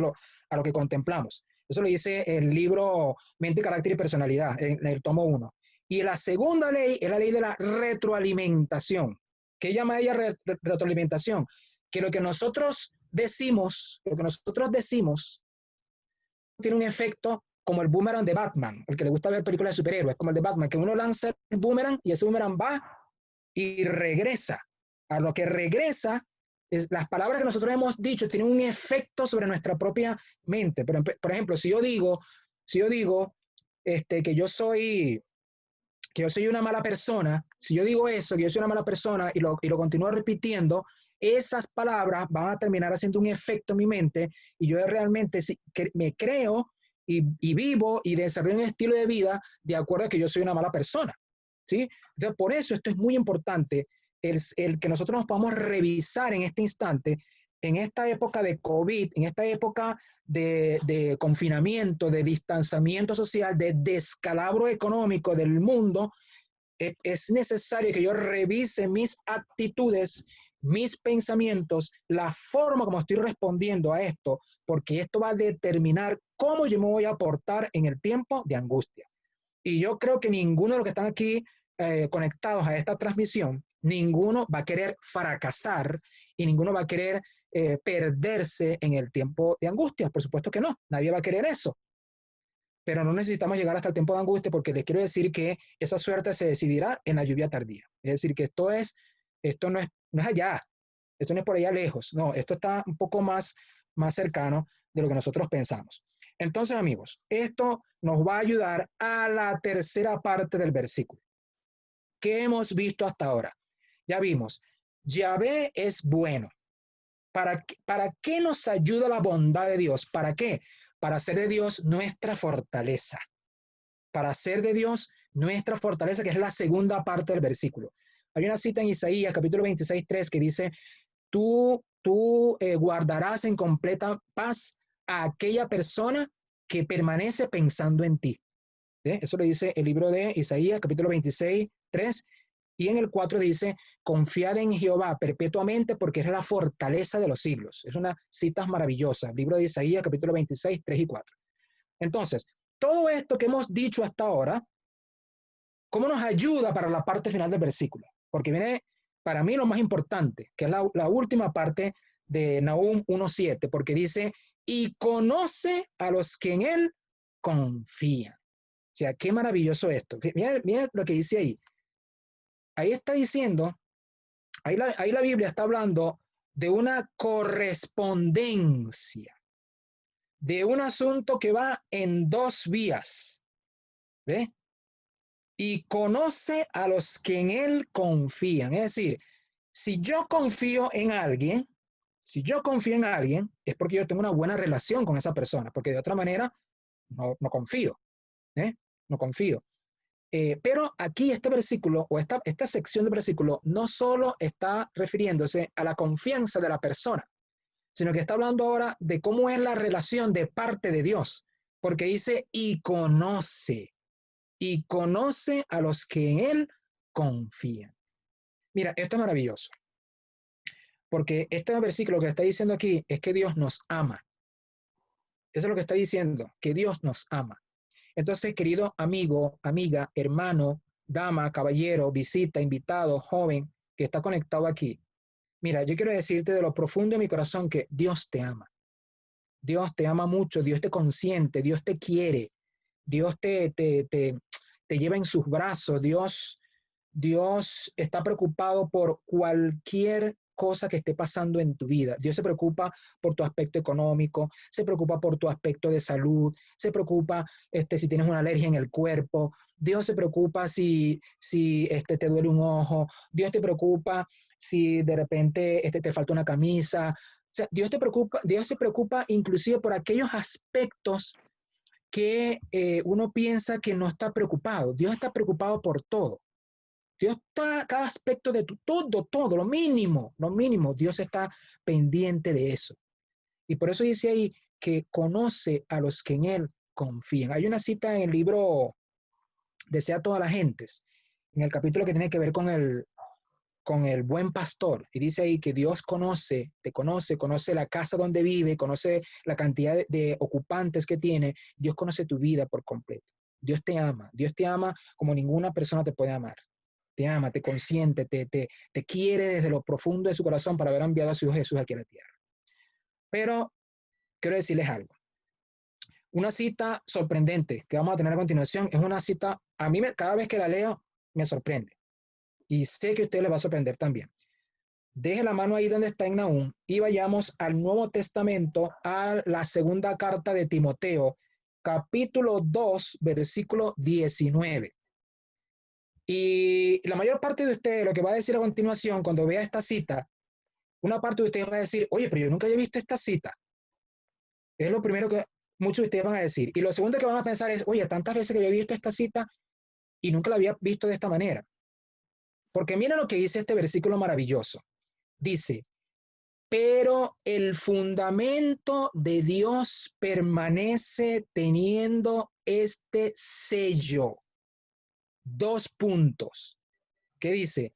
lo que contemplamos. Eso lo dice el libro Mente, Carácter y Personalidad, en el tomo 1. Y la segunda ley es la ley de la retroalimentación. ¿Qué llama ella retroalimentación? Que lo que nosotros decimos tiene un efecto como el boomerang de Batman, el que le gusta ver películas de superhéroes, como el de Batman, que uno lanza el boomerang y ese boomerang va y regresa. A lo que regresa, las palabras que nosotros hemos dicho tienen un efecto sobre nuestra propia mente. Por ejemplo, si yo digo que yo soy una mala persona, si yo digo eso, que yo soy una mala persona y lo continúo repitiendo, esas palabras van a terminar haciendo un efecto en mi mente y yo realmente me creo y vivo y desarrollo un estilo de vida de acuerdo a que yo soy una mala persona, ¿sí? Entonces, por eso esto es muy importante, el que nosotros nos podamos revisar en este instante, en esta época de COVID, en esta época de confinamiento, de distanciamiento social, de descalabro económico del mundo, es necesario que yo revise mis actitudes, mis pensamientos, la forma como estoy respondiendo a esto, porque esto va a determinar cómo yo me voy a aportar en el tiempo de angustia. Y yo creo que ninguno de los que están aquí conectados a esta transmisión, ninguno va a querer fracasar y ninguno va a querer perderse en el tiempo de angustia. Por supuesto que no, nadie va a querer eso. pero no necesitamos llegar hasta el tiempo de angustia porque les quiero decir que esa suerte se decidirá en la lluvia tardía. Es decir, que esto no es allá, esto no es por allá lejos, no, esto está un poco más cercano de lo que nosotros pensamos. Entonces, amigos, esto nos va a ayudar a la tercera parte del versículo. ¿Qué hemos visto hasta ahora? Ya vimos, Yahvé es bueno. ¿Para qué nos ayuda la bondad de Dios? ¿Para qué? Para hacer de Dios nuestra fortaleza. Para hacer de Dios nuestra fortaleza, que es la segunda parte del versículo. Hay una cita en Isaías, capítulo 26:3, que dice, tú guardarás en completa paz a aquella persona que permanece pensando en ti. ¿Sí? Eso lo dice el libro de Isaías, capítulo 26:3. Y en el 4 dice, confiad en Jehová perpetuamente porque es la fortaleza de los siglos. Es una cita maravillosa. Libro de Isaías, capítulo 26:3 y 4. Entonces, todo esto que hemos dicho hasta ahora, ¿cómo nos ayuda para la parte final del versículo? Porque viene para mí lo más importante, que es la última parte de Nahum 1:7, porque dice, y conoce a los que en él confían. O sea, qué maravilloso esto. Mira lo que dice ahí. Ahí está diciendo, ahí la Biblia está hablando de una correspondencia, de un asunto que va en dos vías. ¿Ve? Y conoce a los que en él confían. Es decir, si yo confío en alguien, es porque yo tengo una buena relación con esa persona, porque de otra manera no confío. No confío. Pero aquí este versículo o esta sección del versículo no solo está refiriéndose a la confianza de la persona, sino que está hablando ahora de cómo es la relación de parte de Dios, porque dice y conoce a los que en él confían. Mira, esto es maravilloso, porque este versículo que está diciendo aquí es que Dios nos ama. Eso es lo que está diciendo, que Dios nos ama. Entonces, querido amigo, amiga, hermano, dama, caballero, visita, invitado, joven, que está conectado aquí. Mira, yo quiero decirte de lo profundo de mi corazón que Dios te ama. Dios te ama mucho, Dios te consiente, Dios te quiere, Dios te lleva en sus brazos, Dios está preocupado por cualquier cosa que esté pasando en tu vida. Dios se preocupa por tu aspecto económico, se preocupa por tu aspecto de salud, se preocupa si tienes una alergia en el cuerpo, Dios se preocupa si te duele un ojo, Dios te preocupa si de repente te falta una camisa. O sea, Dios se preocupa inclusive por aquellos aspectos que uno piensa que no está preocupado. Dios está preocupado por todo. Dios está, cada aspecto de todo, lo mínimo, Dios está pendiente de eso. Y por eso dice ahí que conoce a los que en él confían. Hay una cita en el libro Desea a todas las gentes, en el capítulo que tiene que ver con el buen pastor. Y dice ahí que Dios conoce la casa donde vive, conoce la cantidad de ocupantes que tiene. Dios conoce tu vida por completo. Dios te ama como ninguna persona te puede amar. Te ama, te consiente, te quiere desde lo profundo de su corazón para haber enviado a su Hijo Jesús aquí a la tierra. Pero quiero decirles algo. Una cita sorprendente que vamos a tener a continuación es una cita, cada vez que la leo, me sorprende. Y sé que a ustedes les va a sorprender también. Deje la mano ahí donde está en Nahum y vayamos al Nuevo Testamento, a la segunda carta de Timoteo, capítulo 2, versículo 19. Y la mayor parte de ustedes, lo que va a decir a continuación, cuando vea esta cita, una parte de ustedes va a decir, oye, pero yo nunca había visto esta cita. Es lo primero que muchos de ustedes van a decir. Y lo segundo que van a pensar es, oye, tantas veces que había visto esta cita y nunca la había visto de esta manera. Porque mira lo que dice este versículo maravilloso. Dice, pero el fundamento de Dios permanece teniendo este sello. 2 puntos. ¿Qué dice?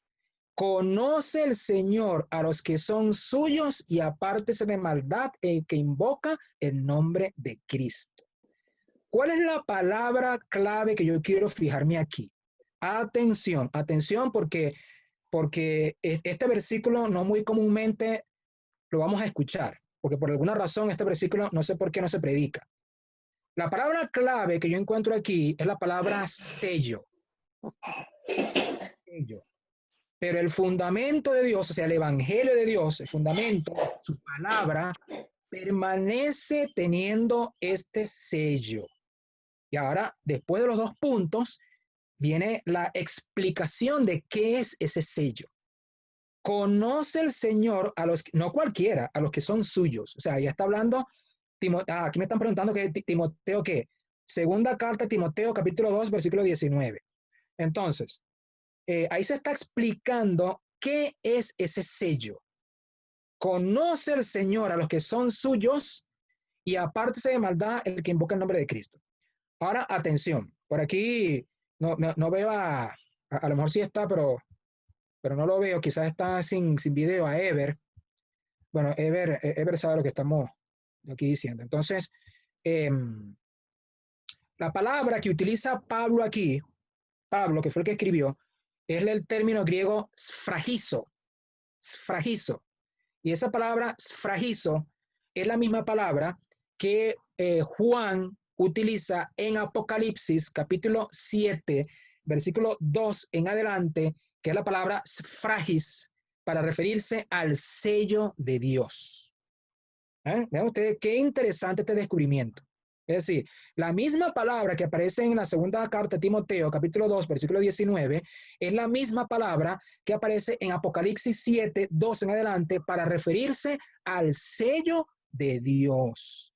Conoce el Señor a los que son suyos y apártese de maldad el que invoca el nombre de Cristo. ¿Cuál es la palabra clave que yo quiero fijarme aquí? Atención porque este versículo no muy comúnmente lo vamos a escuchar, porque por alguna razón este versículo no sé por qué no se predica. La palabra clave que yo encuentro aquí es la palabra sello. Sello. Pero el fundamento de Dios, o sea, el evangelio de Dios, el fundamento, su palabra, permanece teniendo este sello. Y ahora, después de los dos puntos, viene la explicación de qué es ese sello. Conoce el Señor a los, no cualquiera, a los que son suyos. O sea, ya está hablando, aquí me están preguntando que Timoteo, ¿qué? Segunda carta de Timoteo, capítulo 2, versículo 19. Entonces, ahí se está explicando qué es ese sello. Conoce el Señor a los que son suyos y apártese de maldad el que invoca el nombre de Cristo. Ahora, atención, por aquí no veo a lo mejor sí está, pero no lo veo, quizás está sin video a Ever. Bueno, Ever sabe lo que estamos aquí diciendo. Entonces, la palabra que utiliza Pablo aquí, Pablo, que fue el que escribió, es el término griego sfragizo, sfragizo. Y esa palabra sfragizo es la misma palabra que Juan utiliza en Apocalipsis capítulo 7, versículo 2 en adelante, que es la palabra sfragis, para referirse al sello de Dios. Vean ustedes qué interesante este descubrimiento. Es decir, la misma palabra que aparece en la segunda carta de Timoteo, capítulo 2, versículo 19, es la misma palabra que aparece en Apocalipsis 7, 2 en adelante, para referirse al sello de Dios.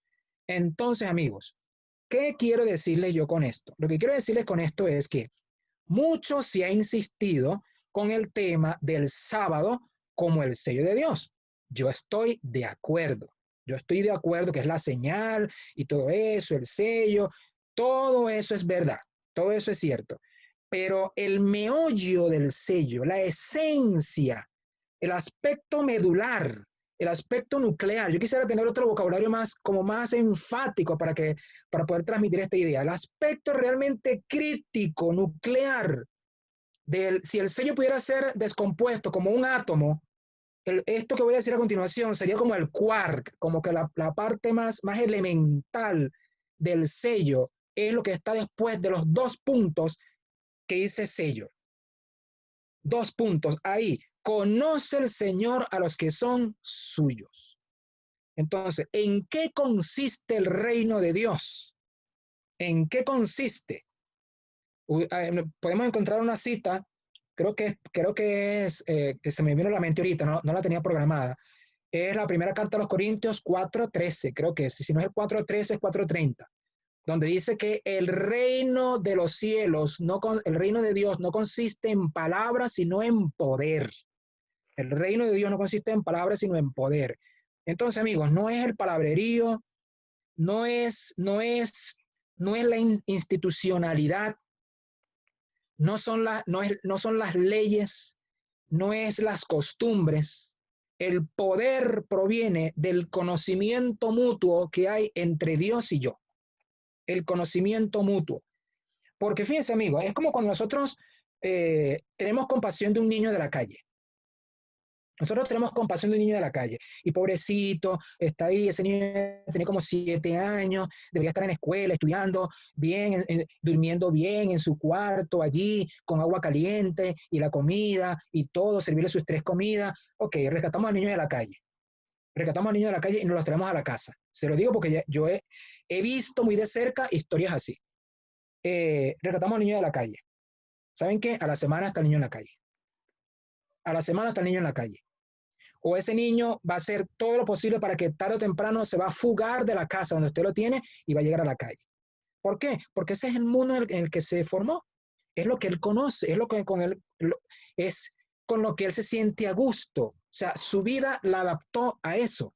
Entonces, amigos, ¿qué quiero decirles yo con esto? Lo que quiero decirles con esto es que mucho se ha insistido con el tema del sábado como el sello de Dios. Yo estoy de acuerdo. Yo estoy de acuerdo que es la señal y todo eso, el sello, todo eso es verdad, todo eso es cierto. Pero el meollo del sello, la esencia, el aspecto medular, el aspecto nuclear, yo quisiera tener otro vocabulario más, como más enfático para poder transmitir esta idea. El aspecto realmente crítico, nuclear, si el sello pudiera ser descompuesto como un átomo, esto que voy a decir a continuación sería como el quark, como que la parte más elemental del sello es lo que está después de los dos puntos que dice sello. Dos puntos ahí. Conoce el Señor a los que son suyos. Entonces, ¿en qué consiste el reino de Dios? ¿En qué consiste? Podemos encontrar una cita, creo que es, que se me vino a la mente ahorita, no la tenía programada. Es la primera carta a los Corintios 4:13, creo que es. Si no es el 4:13, es 4:30, donde dice que el reino de los cielos, el reino de Dios no consiste en palabras, sino en poder. El reino de Dios no consiste en palabras, sino en poder. Entonces, amigos, no es el palabrerío, no es la institucionalidad, no son las leyes, no es las costumbres. El poder proviene del conocimiento mutuo que hay entre Dios y yo. El conocimiento mutuo. Porque fíjense, amigos, es como cuando nosotros tenemos compasión de un niño de la calle. Nosotros tenemos compasión de un niño de la calle y pobrecito, está ahí, ese niño tiene como 7 años, debería estar en la escuela, estudiando bien, durmiendo bien en su cuarto allí, con agua caliente y la comida y todo, servirle sus 3 comidas. Ok, rescatamos al niño de la calle. Rescatamos al niño de la calle y nos lo traemos a la casa. Se lo digo porque yo he visto muy de cerca historias así. Rescatamos al niño de la calle. ¿Saben qué? A la semana está el niño en la calle. A la semana está el niño en la calle. O ese niño va a hacer todo lo posible para que tarde o temprano se va a fugar de la casa donde usted lo tiene y va a llegar a la calle. ¿Por qué? Porque ese es el mundo en el que se formó. Es lo que él conoce, es es con lo que él se siente a gusto. O sea, su vida la adaptó a eso.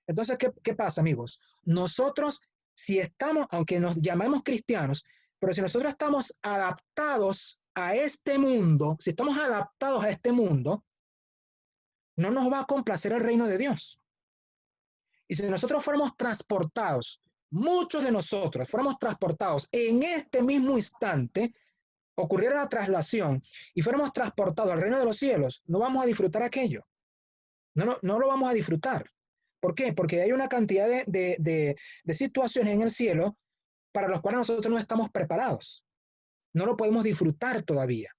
Entonces, ¿qué pasa, amigos? Nosotros, si estamos, aunque nos llamamos cristianos, pero si nosotros estamos adaptados a este mundo, si estamos adaptados a este mundo, no nos va a complacer el reino de Dios. Y si nosotros fuéramos transportados, muchos de nosotros fuéramos transportados en este mismo instante, ocurriera la traslación y fuéramos transportados al reino de los cielos, no vamos a disfrutar aquello. No lo vamos a disfrutar. ¿Por qué? Porque hay una cantidad de situaciones en el cielo para los cuales nosotros no estamos preparados. No lo podemos disfrutar todavía.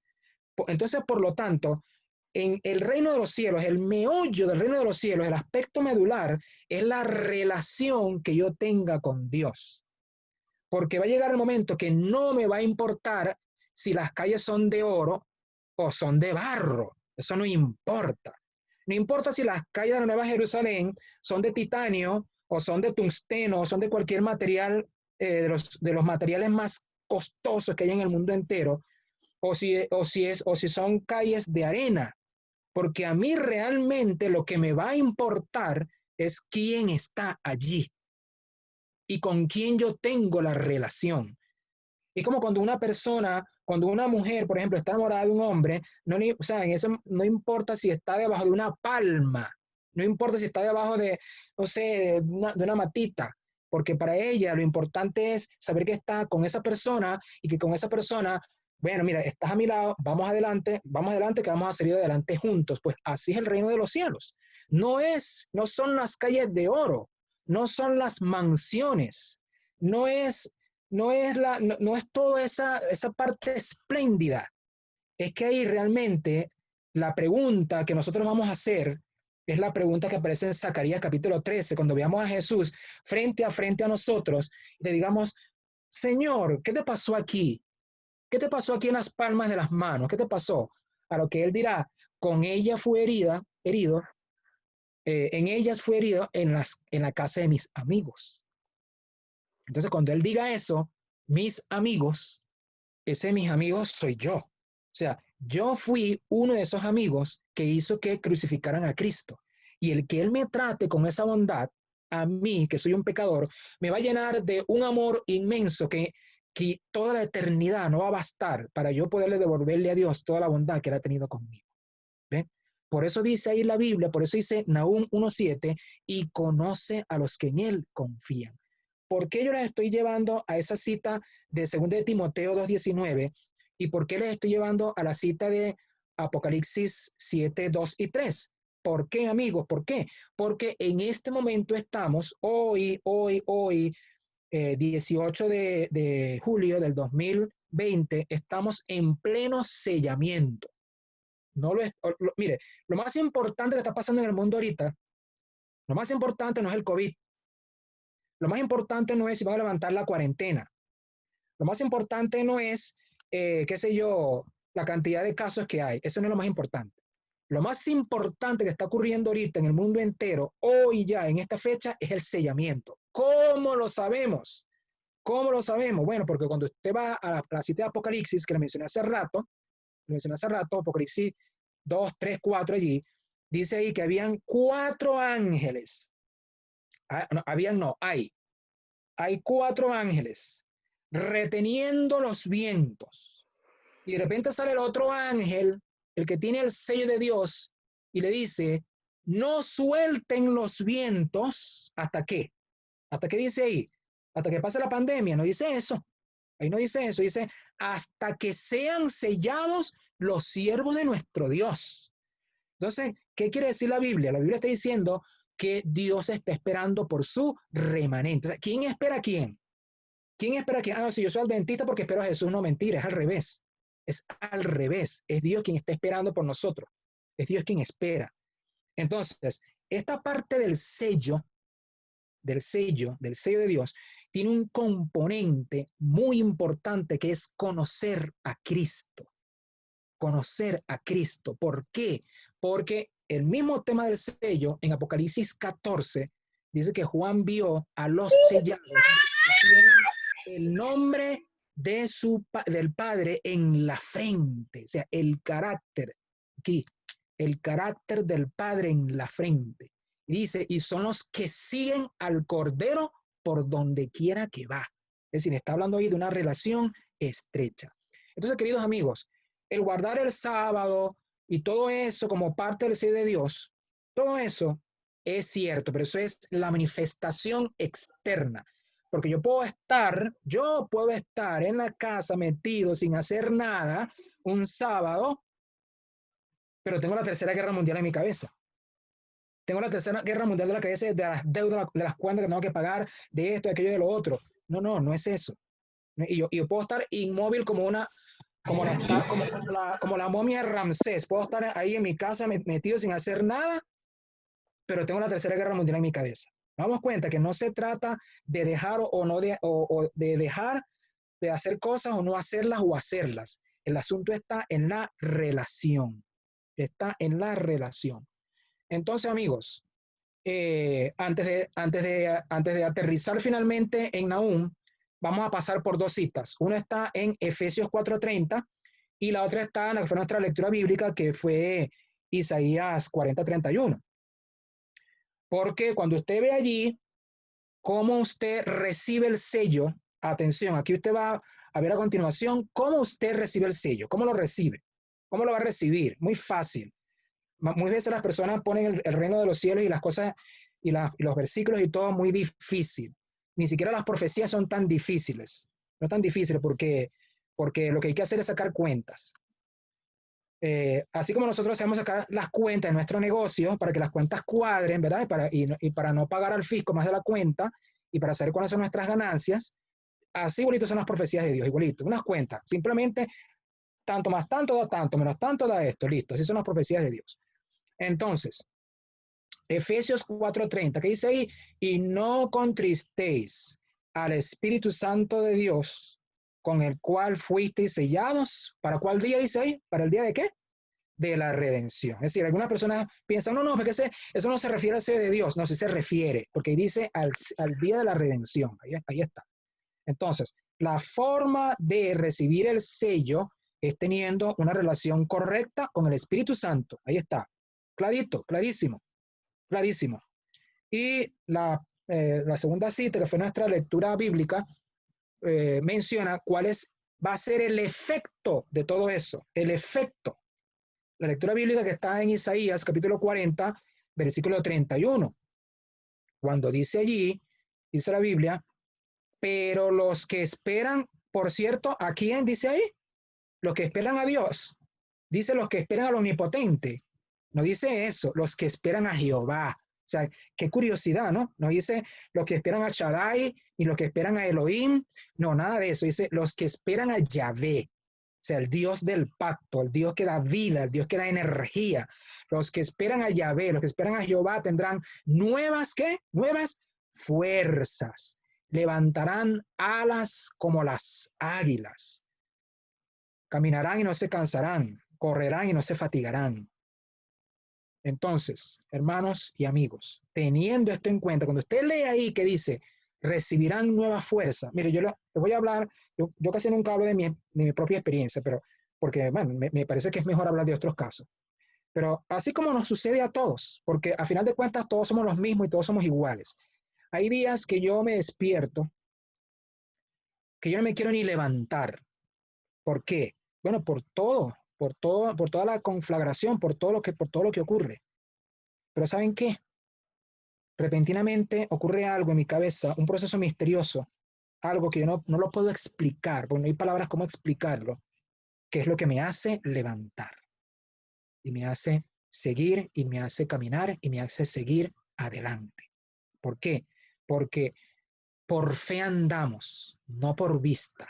Entonces, por lo tanto, en el reino de los cielos, el meollo del reino de los cielos, el aspecto medular, es la relación que yo tenga con Dios. Porque va a llegar el momento que no me va a importar si las calles son de oro o son de barro. Eso no importa. No importa si las calles de la Nueva Jerusalén son de titanio o son de tungsteno o son de cualquier material, de los materiales más costosos que hay en el mundo entero, o si son calles de arena. Porque a mí realmente lo que me va a importar es quién está allí y con quién yo tengo la relación. Es como cuando una mujer, por ejemplo, está enamorada de un hombre, o sea, no importa si está debajo de una palma, no importa si está debajo de, no sé, de una matita, porque para ella lo importante es saber que está con esa persona y que con esa persona, bueno, mira, estás a mi lado, vamos adelante, que vamos a salir adelante juntos. Pues así es el reino de los cielos. No son las calles de oro, no son las mansiones, no es no es toda esa parte espléndida. Es que ahí realmente la pregunta que nosotros vamos a hacer es la pregunta que aparece en Zacarías capítulo 13, cuando veamos a Jesús frente a nosotros y le digamos, Señor, ¿qué te pasó aquí? ¿Qué te pasó aquí en las palmas de las manos? ¿Qué te pasó? A lo que él dirá, con ella fue herido, en ellas fue herido en la casa de mis amigos. Entonces, cuando él diga eso, mis amigos, ese mis amigos soy yo. O sea, yo fui uno de esos amigos que hizo que crucificaran a Cristo. Y el que él me trate con esa bondad, a mí, que soy un pecador, me va a llenar de un amor inmenso que toda la eternidad no va a bastar para yo poderle devolverle a Dios toda la bondad que él ha tenido conmigo. ¿Ve? Por eso dice ahí la Biblia, por eso dice Nahum 1:7, y conoce a los que en él confían. ¿Por qué yo les estoy llevando a esa cita de 2 de Timoteo 2:19? ¿Y por qué les estoy llevando a la cita de Apocalipsis 7:2 y 3? ¿Por qué, amigos? ¿Por qué? Porque en este momento estamos, hoy, 18 de julio del 2020, estamos en pleno sellamiento. Mire, lo más importante que está pasando en el mundo ahorita, lo más importante no es el COVID. Lo más importante no es si van a levantar la cuarentena. Lo más importante no es, qué sé yo, la cantidad de casos que hay. Eso no es lo más importante. Lo más importante que está ocurriendo ahorita en el mundo entero, hoy ya, en esta fecha, es el sellamiento. ¿Cómo lo sabemos? ¿Cómo lo sabemos? Bueno, porque cuando usted va a la cita de Apocalipsis, que le mencioné hace rato, Apocalipsis 2, 3, 4 allí, dice ahí que habían 4 ángeles. Hay 4 ángeles reteniendo los vientos. Y de repente sale el otro ángel, el que tiene el sello de Dios, y le dice, no suelten los vientos. ¿Hasta qué? ¿Hasta qué dice ahí? Hasta que pase la pandemia. No dice eso. Ahí no dice eso. Dice, hasta que sean sellados los siervos de nuestro Dios. Entonces, ¿qué quiere decir la Biblia? La Biblia está diciendo que Dios está esperando por su remanente. O sea, ¿quién espera a quién? ¿Quién espera a quién? Ah, no, si yo soy el dentista porque espero a Jesús. No, mentira, es al revés. Es al revés. Es Dios quien está esperando por nosotros. Es Dios quien espera. Entonces, esta parte del sello de Dios, tiene un componente muy importante que es conocer a Cristo. Conocer a Cristo. ¿Por qué? Porque el mismo tema del sello en Apocalipsis 14 dice que Juan vio a los sellados que tienen el nombre del Padre en la frente, o sea, el carácter aquí, el carácter del Padre en la frente. Y dice, y son los que siguen al Cordero por donde quiera que va. Es decir, está hablando ahí de una relación estrecha. Entonces, queridos amigos, el guardar el sábado y todo eso como parte del sello de Dios, todo eso es cierto, pero eso es la manifestación externa. Porque yo puedo estar en la casa metido sin hacer nada un sábado, pero tengo la Tercera Guerra Mundial en mi cabeza. Tengo la Tercera Guerra Mundial de la cabeza, de las deudas, de las cuentas que tengo que pagar, de esto, de aquello, de lo otro. No, no, no es eso. Y yo puedo estar inmóvil como la momia de Ramsés. Puedo estar ahí en mi casa metido sin hacer nada, pero tengo la Tercera Guerra Mundial en mi cabeza. Nos damos cuenta que no se trata de dejar o no o de dejar de hacer cosas o no hacerlas o hacerlas. El asunto está en la relación. Está en la relación. Entonces, amigos, antes de aterrizar finalmente en Nahum, vamos a pasar por dos citas. Una está en Efesios 4:30 y la otra está en la que fue nuestra lectura bíblica, que fue Isaías 40:31. Porque cuando usted ve allí cómo usted recibe el sello, atención, aquí usted va a ver a continuación cómo usted recibe el sello, cómo lo recibe, cómo lo va a recibir. Muy fácil. Muchas veces las personas ponen el reino de los cielos y las cosas y los versículos y todo muy difícil. Ni siquiera las profecías son tan difíciles. No tan difíciles porque lo que hay que hacer es sacar cuentas. Así como nosotros hacemos sacar las cuentas de nuestro negocio para que las cuentas cuadren, ¿verdad? Y para no pagar al fisco más de la cuenta y para saber cuáles son nuestras ganancias, así igualito son las profecías de Dios, igualito. Unas cuentas, simplemente tanto más tanto da tanto, menos tanto da esto, listo. Así son las profecías de Dios. Entonces, Efesios 4:30, que dice ahí, y no contristéis al Espíritu Santo de Dios, con el cual fuisteis sellados. ¿Para cuál día dice ahí? ¿Para el día de qué? De la redención. Es decir, algunas personas piensan, no, porque eso no se refiere al sello de Dios. No, sí se refiere, porque dice al día de la redención. Ahí está. Entonces, la forma de recibir el sello es teniendo una relación correcta con el Espíritu Santo. Ahí está. Clarito, clarísimo, clarísimo. Y la segunda cita, que fue nuestra lectura bíblica, menciona va a ser el efecto de todo eso, el efecto. La lectura bíblica que está en Isaías, capítulo 40, versículo 31. Cuando dice allí, dice la Biblia, pero los que esperan, por cierto, ¿a quién dice ahí? Los que esperan a Dios. Dice los que esperan al Omnipotente. No dice eso, los que esperan a Jehová. O sea, qué curiosidad, ¿no? No dice los que esperan a Shaddai, ni los que esperan a Elohim. No, nada de eso. Dice los que esperan a Yahvé. O sea, el Dios del pacto, el Dios que da vida, el Dios que da energía. Los que esperan a Yahvé, los que esperan a Jehová tendrán nuevas, ¿qué? Nuevas fuerzas. Levantarán alas como las águilas. Caminarán y no se cansarán. Correrán y no se fatigarán. Entonces, hermanos y amigos, teniendo esto en cuenta, cuando usted lee ahí que dice, recibirán nueva fuerza. Mire, yo le voy a hablar, yo casi nunca hablo de mi propia experiencia, pero porque, bueno, me parece que es mejor hablar de otros casos. Pero así como nos sucede a todos, porque a final de cuentas todos somos los mismos y todos somos iguales. Hay días que yo me despierto, que yo no me quiero ni levantar. ¿Por qué? Bueno, por toda la conflagración, por todo lo que ocurre. Pero ¿saben qué? Repentinamente ocurre algo en mi cabeza, un proceso misterioso, algo que yo no lo puedo explicar, porque no hay palabras cómo explicarlo, que es lo que me hace levantar y me hace seguir y me hace caminar y me hace seguir adelante. ¿Por qué? Porque por fe andamos, no por vista,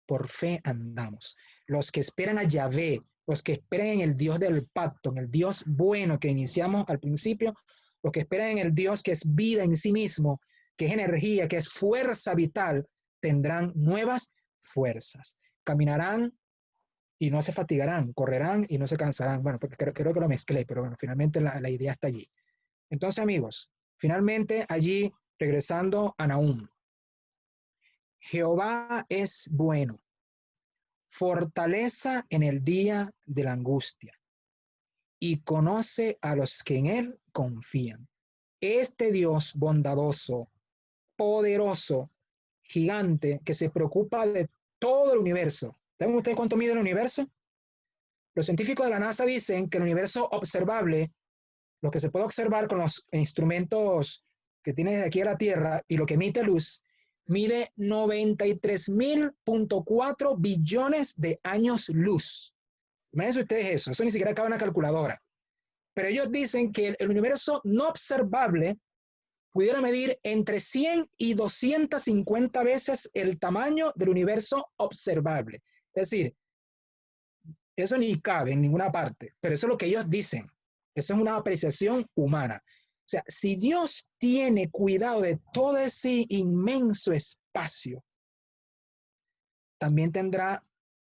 por fe andamos. Los que esperan a Yahvé, los que esperan en el Dios del pacto, en el Dios bueno que iniciamos al principio, los que esperan en el Dios que es vida en sí mismo, que es energía, que es fuerza vital, tendrán nuevas fuerzas. Caminarán y no se fatigarán, correrán y no se cansarán. Bueno, porque creo que lo mezclé, pero bueno, finalmente la idea está allí. Entonces, amigos, finalmente allí, regresando a Nahum, Jehová es bueno, fortaleza en el día de la angustia, y conoce a los que en él confían. Este Dios bondadoso, poderoso, gigante, que se preocupa de todo el universo. ¿Saben ustedes cuánto mide el universo? Los científicos de la NASA dicen que el universo observable, lo que se puede observar con los instrumentos que tiene desde aquí a la Tierra y lo que emite luz, mide 93.4 billones de años luz. Imagínense ustedes eso ni siquiera cabe en una calculadora. Pero ellos dicen que el universo no observable pudiera medir entre 100 y 250 veces el tamaño del universo observable. Es decir, eso ni cabe en ninguna parte, pero eso es lo que ellos dicen. Eso es una apreciación humana. O sea, si Dios tiene cuidado de todo ese inmenso espacio, también tendrá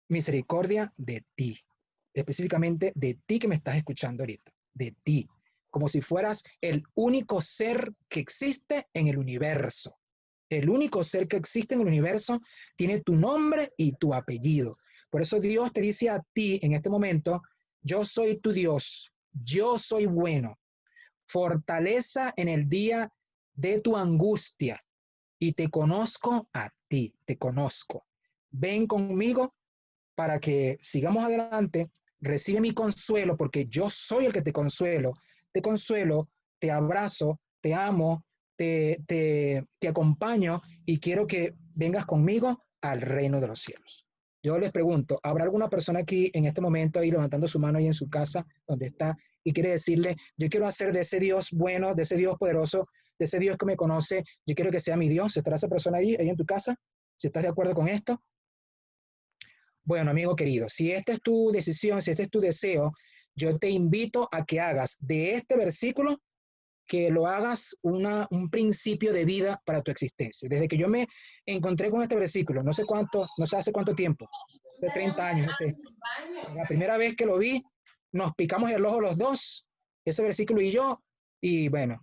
misericordia de ti, específicamente de ti que me estás escuchando ahorita, de ti, como si fueras el único ser que existe en el universo. El único ser que existe en el universo tiene tu nombre y tu apellido. Por eso Dios te dice a ti en este momento, yo soy tu Dios, yo soy bueno, fortaleza en el día de tu angustia y te conozco a ti, te conozco. Ven conmigo para que sigamos adelante, recibe mi consuelo porque yo soy el que te consuelo, te abrazo, te amo, te acompaño y quiero que vengas conmigo al reino de los cielos. Yo les pregunto, ¿habrá alguna persona aquí en este momento ahí levantando su mano ahí en su casa donde está y quiere decirle, yo quiero hacer de ese Dios bueno, de ese Dios poderoso, de ese Dios que me conoce, yo quiero que sea mi Dios? ¿Estará esa persona ahí en tu casa? Si estás de acuerdo con esto. Bueno, amigo querido, si esta es tu decisión, si este es tu deseo, yo te invito a que hagas de este versículo, que lo hagas un principio de vida para tu existencia. Desde que yo me encontré con este versículo, no sé cuánto, no sé hace cuánto tiempo, de 30 años, no sé. La primera vez que lo vi, nos picamos el ojo los dos, ese versículo y yo, y bueno,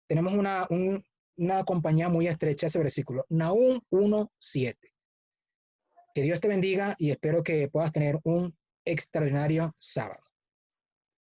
tenemos una compañía muy estrecha, ese versículo, Nahum 1:7. Que Dios te bendiga y espero que puedas tener un extraordinario sábado.